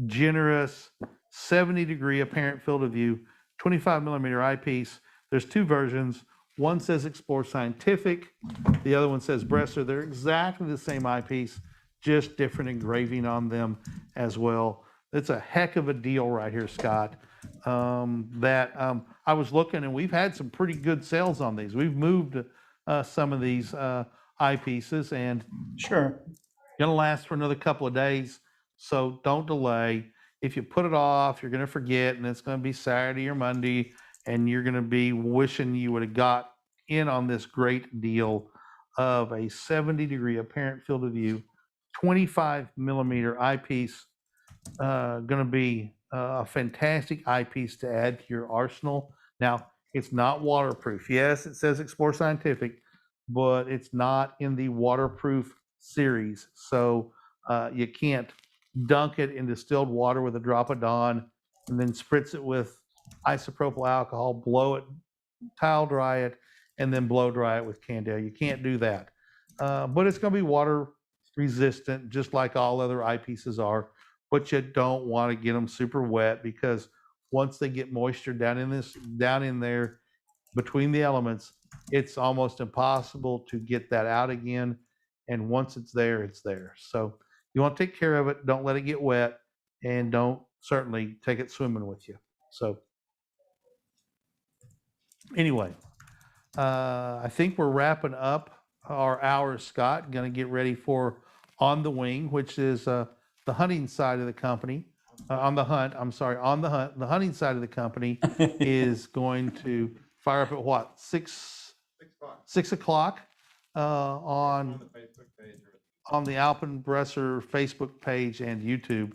generous 70 degree apparent field of view, 25 millimeter eyepiece. There's 2 versions. One says Explore Scientific, the other one says Bresser. They're exactly the same eyepiece, just different engraving on them as well. It's a heck of a deal right here, Scott. I was looking, and we've had some pretty good sales on these. We've moved some of these eyepieces, and Sure. going to last for another couple of days. So don't delay. If you put it off, you're going to forget, and it's going to be Saturday or Monday, and you're going to be wishing you would have got in on this great deal of a 70 degree apparent field of view, 25 millimeter eyepiece. Going to be a fantastic eyepiece to add to your arsenal. Now, it's not waterproof. Yes, it says Explore Scientific, but it's not in the waterproof series. So you can't dunk it in distilled water with a drop of Dawn and then spritz it with isopropyl alcohol, blow it, towel dry it, and then blow dry it with Candle. You can't do that. But it's going to be water resistant, just like all other eyepieces are. But you don't want to get them super wet, because once they get moisture down in there between the elements, it's almost impossible to get that out again. And once it's there, it's there. So you want to take care of it. Don't let it get wet, and don't certainly take it swimming with you. So anyway, I think we're wrapping up our hour, Scott. Going to get ready for On the Wing, which is the hunting side of the company. On the hunt, I'm sorry, on the hunt. The hunting side of the company is going to fire up at what, 6 o'clock on the Alpenbresser Facebook page and YouTube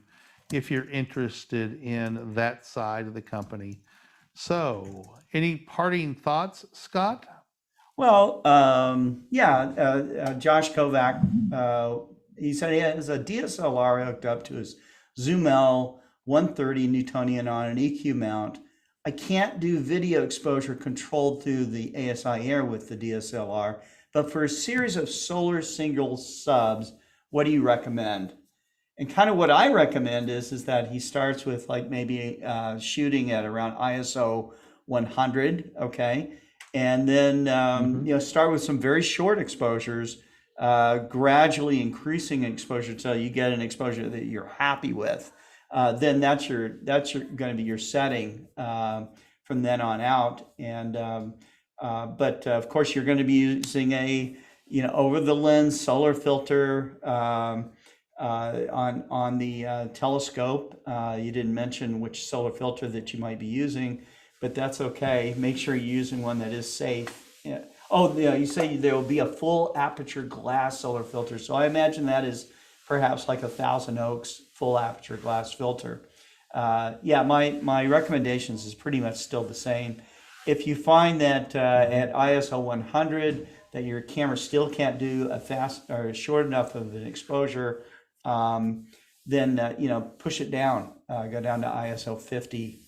if you're interested in that side of the company. So, any parting thoughts, Scott? Well, Josh Kovac, he said he has a DSLR hooked up to his Zoom L 130 Newtonian on an EQ mount. I can't do video exposure controlled through the ASI Air with the DSLR, but for a series of solar single subs, what do you recommend? And kind of what I recommend is that he starts with like maybe shooting at around ISO 100, okay, and then start with some very short exposures, gradually increasing exposure until you get an exposure that you're happy with. Then that's going to be your setting from then on out. And but of course you're going to be using a over the lens solar filter. On the telescope. You didn't mention which solar filter that you might be using, but that's okay. Make sure you're using one that is safe. Yeah. Oh, yeah, you say there will be a full aperture glass solar filter. So I imagine that is perhaps like a Thousand Oaks full aperture glass filter. My recommendations is pretty much still the same. If you find that at ISO 100 that your camera still can't do a fast or short enough of an exposure, then push it down, go down to ISO 50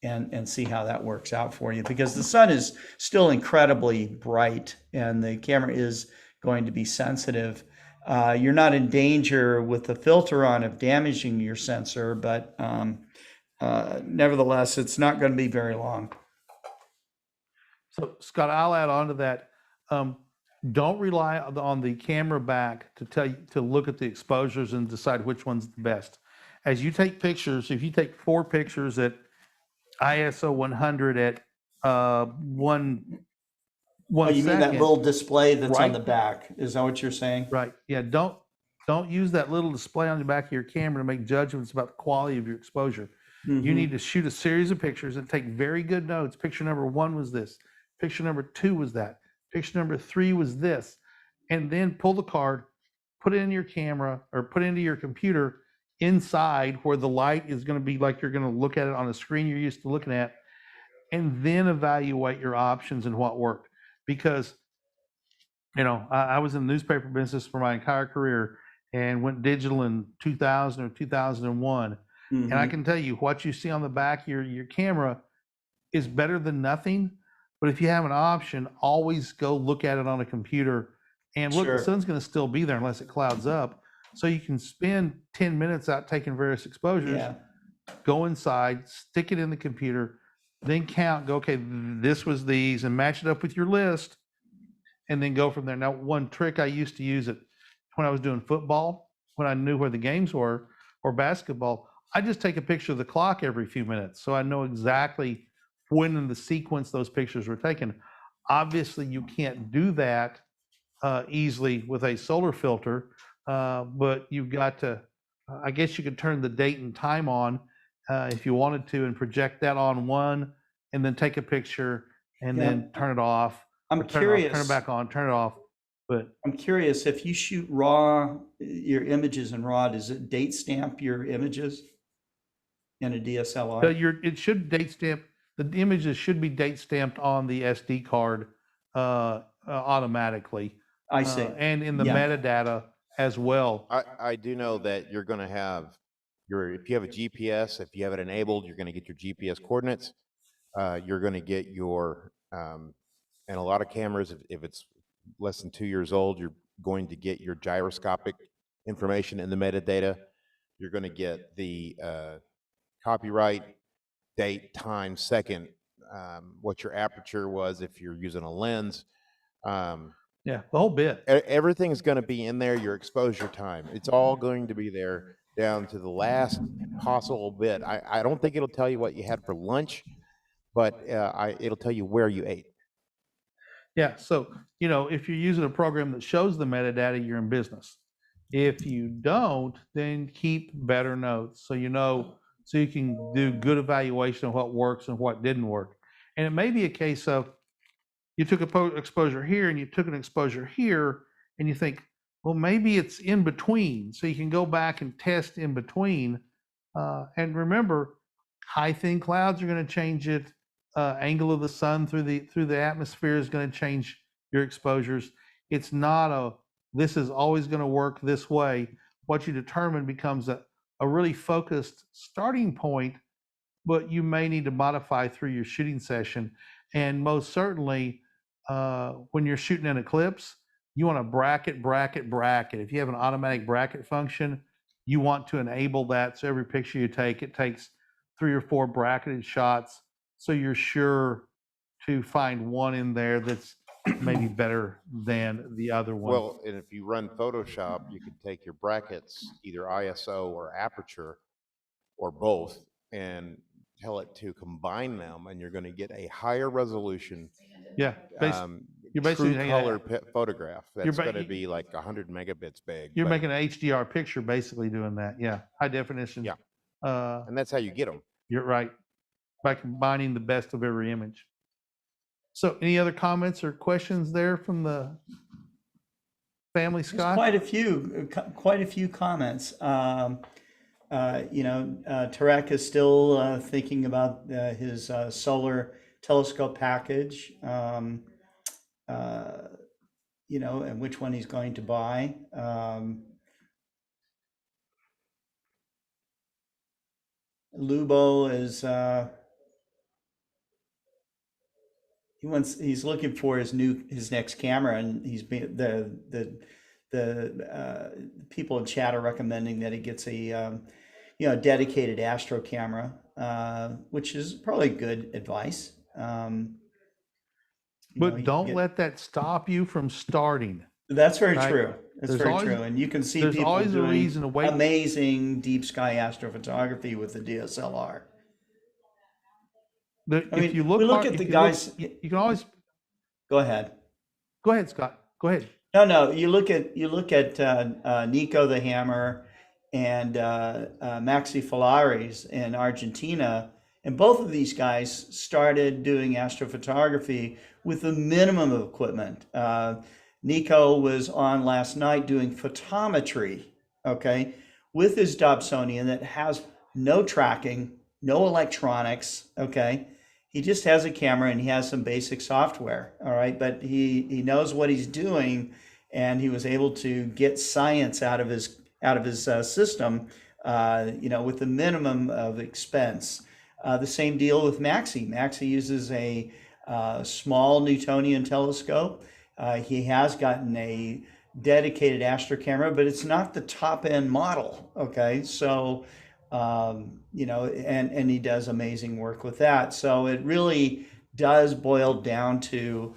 and see how that works out for you, because the sun is still incredibly bright and the camera is going to be sensitive. You're not in danger with the filter on of damaging your sensor, but nevertheless, it's not going to be very long. So, Scott, I'll add on to that. Don't rely on the camera back to tell you to look at the exposures and decide which one's the best. As you take pictures, if you take 4 pictures at ISO 100 at one Oh, you mean that second, little display that's on right? the back? Is that what you're saying? Right. Yeah. Don't use that little display on the back of your camera to make judgments about the quality of your exposure. You need to shoot a series of pictures and take very good notes. Picture number 1 was this. Picture number 2 was that. Picture number 3 was this. And then pull the card, put it in your camera or put it into your computer inside where the light is going to be like you're going to look at it on a screen you're used to looking at, and then evaluate your options and what worked. Because, I was in the newspaper business for my entire career and went digital in 2000 or 2001. And I can tell you what you see on the back of your camera is better than nothing. But if you have an option, always go look at it on a computer and look, Sure. the sun's going to still be there unless it clouds up. So you can spend 10 minutes out taking various exposures, Yeah. go inside, stick it in the computer, then count, go, okay, this was these, and match it up with your list, and then go from there. Now, one trick I used to use it when I was doing football, when I knew where the games were, or basketball, I just take a picture of the clock every few minutes so I know exactly when in the sequence those pictures were taken. Obviously, you can't do that easily with a solar filter, but you've got to, I guess you could turn the date and time on if you wanted to and project that on one and then take a picture and Yeah. then turn it off. I'm or turn curious. Turn it back on, turn it off. But I'm curious if you shoot raw, your images in raw, does it date stamp your images in a DSLR? it should date stamp, the images should be date stamped on the SD card automatically. I see. And in the Yeah. metadata as well. I do know that you're going to have if you have a GPS, if you have it enabled, you're going to get your GPS coordinates. You're going to get your, and a lot of cameras, if it's less than 2 years old, you're going to get your gyroscopic information in the metadata. You're going to get the copyright, date, time, second, what your aperture was if you're using a lens. Yeah, the whole bit. Everything's going to be in there, your exposure time. It's all going to be there. down to the last possible bit. I don't think it'll tell you what you had for lunch, but it'll tell you where you ate. Yeah. So, if you're using a program that shows the metadata, you're in business. If you don't, then keep better notes so so you can do good evaluation of what works and what didn't work. And it may be a case of you took a exposure here and you took an exposure here, and you think, well, maybe it's in between. So you can go back and test in between. And remember, high thin clouds are going to change it. Angle of the sun through the atmosphere is going to change your exposures. It's not this is always going to work this way. What you determine becomes a really focused starting point, but you may need to modify through your shooting session. And most certainly, when you're shooting an eclipse, you want to bracket. If you have an automatic bracket function, you want to enable that. So every picture you take, it takes 3 or 4 bracketed shots. So you're sure to find one in there that's maybe better than the other one. Well, and if you run Photoshop, you can take your brackets, either ISO or aperture, or both, and tell it to combine them, and you're going to get a higher resolution. Yeah, You're basically true color photograph. That's going to be like 100 megabits big. You're making an HDR picture, basically doing that. Yeah, high definition. Yeah, and that's how you get them. You're right, by combining the best of every image. So, any other comments or questions there from the family, Scott? There's quite a few comments. Tarek is still thinking about his solar telescope package, and which one he's going to buy. Lubo is he's looking for his next camera, and the people in chat are recommending that he gets a dedicated Astro camera, which is probably good advice. But don't let that stop you from starting. That's very right? true. That's There's very always- true. And you can see There's people always a doing reason to wait. amazing deep sky astrophotography with the DSLR. If you look, we look hard, at if the you guys. look, you can always Go ahead. go ahead, Scott. Go ahead. No. You look at Nico the Hammer and Maxi Falaris in Argentina, and both of these guys started doing astrophotography with a minimum of equipment. Nico was on last night doing photometry, okay, with his Dobsonian that has no tracking, no electronics, okay. He just has a camera and he has some basic software, all right, but he knows what he's doing, and he was able to get science out of his system, with the minimum of expense. The same deal with Maxi. Maxi uses a small Newtonian telescope. He has gotten a dedicated Astro camera, but it's not the top end model. Okay, so and he does amazing work with that. So it really does boil down to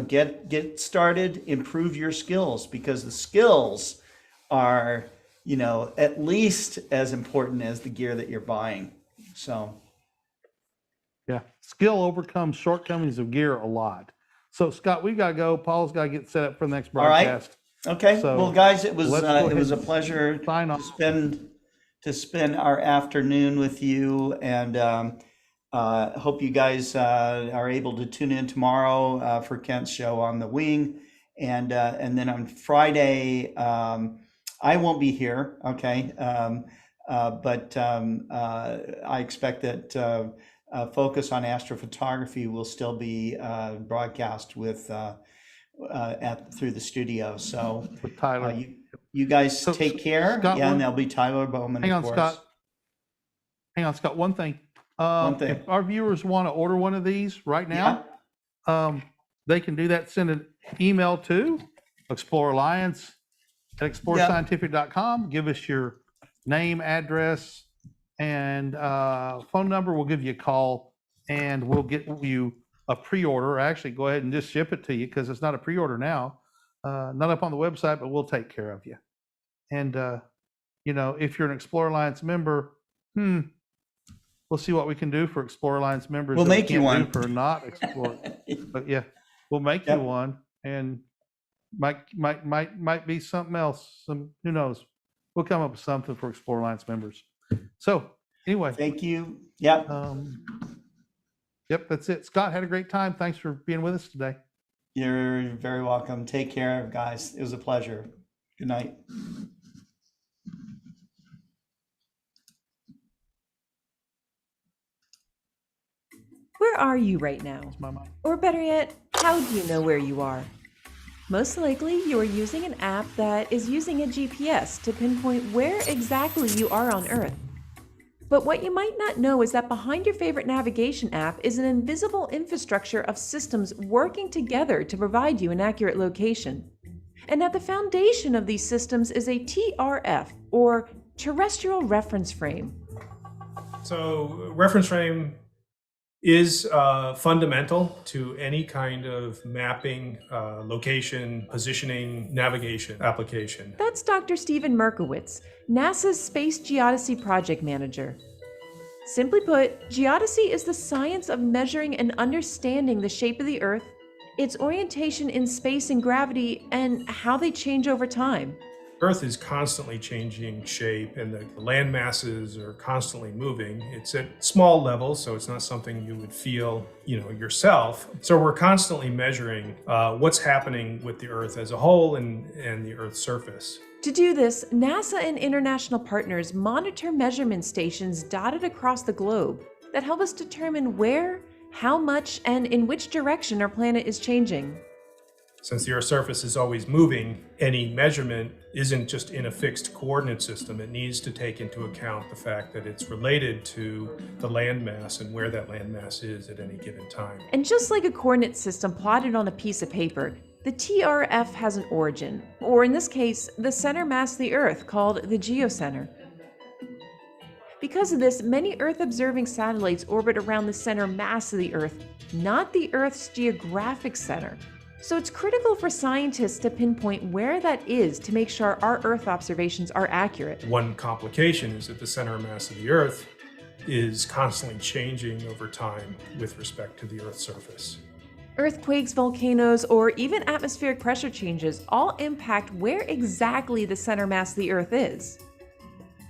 get started, improve your skills, because the skills are at least as important as the gear that you're buying. So Yeah, skill overcomes shortcomings of gear a lot. So, Scott, we've got to go. Paul's got to get set up for the next all right. broadcast. Okay. So, well, guys, it was let's go ahead a and pleasure sign off. to spend our afternoon with you, and hope you guys are able to tune in tomorrow for Kent's show on the wing, and then on Friday I won't be here. Okay, but I expect that Focus on Astrophotography will still be broadcast with through the studio. So With Tyler. you guys So, take care. Scott, And there'll be Tyler Bowman. Hang of on, course. Scott. Hang on, Scott. One thing. One thing. If our viewers want to order one of these right now, they can do that. Send an email to Explore Alliance at explorescientific.com. Give us your name, address, and phone number. We'll give you a call, and we'll get you a pre-order. Actually, go ahead and just ship it to you, because it's not a pre-order now. Not up on the website, but we'll take care of you. And if you're an Explore Alliance member, we'll see what we can do for Explore Alliance members. We'll that we make you can't one. do for not Explore. But yeah, we'll make Yep. you one, and might be something else. Who knows? We'll come up with something for Explore Alliance members. So anyway, Thank you. Yep. Yep, that's it. Scott, had a great time. Thanks for being with us today. You're very welcome. Take care, guys. It was a pleasure. Good night. Where are you right now? That's my mind. Or better yet, how do you know where you are? Most likely, you are using an app that is using a GPS to pinpoint where exactly you are on Earth. But what you might not know is that behind your favorite navigation app is an invisible infrastructure of systems working together to provide you an accurate location. And at the foundation of these systems is a TRF, or Terrestrial Reference Frame. So reference frame is fundamental to any kind of mapping, location, positioning, navigation application. That's Dr. Stephen Merkowitz, NASA's Space Geodesy Project Manager. Simply put, geodesy is the science of measuring and understanding the shape of the Earth, its orientation in space and gravity, and how they change over time. Earth is constantly changing shape, and the land masses are constantly moving. It's at small levels, so it's not something you would feel, yourself. So we're constantly measuring what's happening with the Earth as a whole and the Earth's surface. To do this, NASA and international partners monitor measurement stations dotted across the globe that help us determine where, how much, and in which direction our planet is changing. Since the Earth's surface is always moving, any measurement isn't just in a fixed coordinate system. It needs to take into account the fact that it's related to the landmass and where that landmass is at any given time. And just like a coordinate system plotted on a piece of paper, the TRF has an origin, or in this case, the center mass of the Earth, called the geocenter. Because of this, many Earth-observing satellites orbit around the center mass of the Earth, not the Earth's geographic center. So it's critical for scientists to pinpoint where that is to make sure our Earth observations are accurate. One complication is that the center mass of the Earth is constantly changing over time with respect to the Earth's surface. Earthquakes, volcanoes, or even atmospheric pressure changes all impact where exactly the center mass of the Earth is.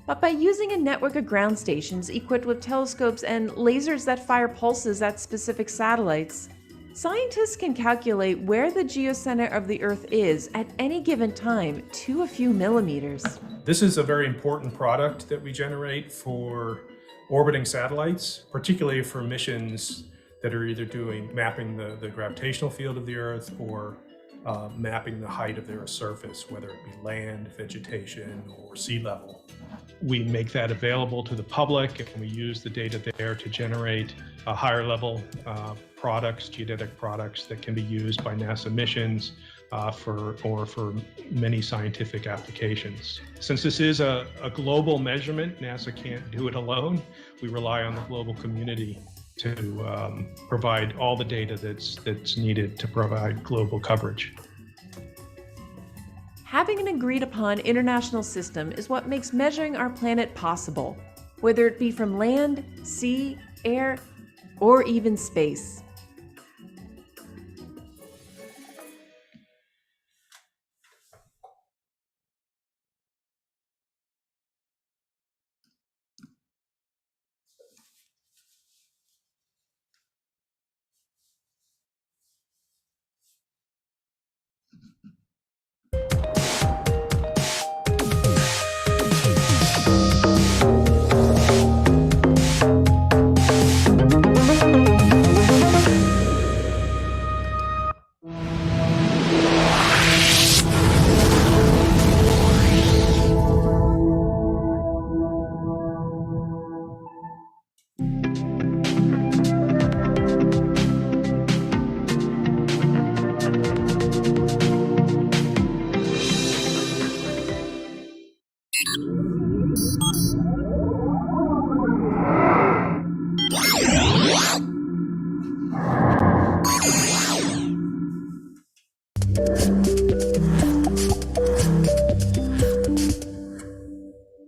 But by using a network of ground stations equipped with telescopes and lasers that fire pulses at specific satellites, scientists can calculate where the geocenter of the Earth is at any given time to a few millimeters. This is a very important product that we generate for orbiting satellites, particularly for missions that are either mapping the gravitational field of the Earth or mapping the height of the Earth's surface, whether it be land, vegetation, or sea level. We make that available to the public, and we use the data there to generate a higher level products, geodetic products that can be used by NASA missions for many scientific applications. Since this is a global measurement, NASA can't do it alone. We rely on the global community to provide all the data that's needed to provide global coverage. Having an agreed upon international system is what makes measuring our planet possible, whether it be from land, sea, air, or even space.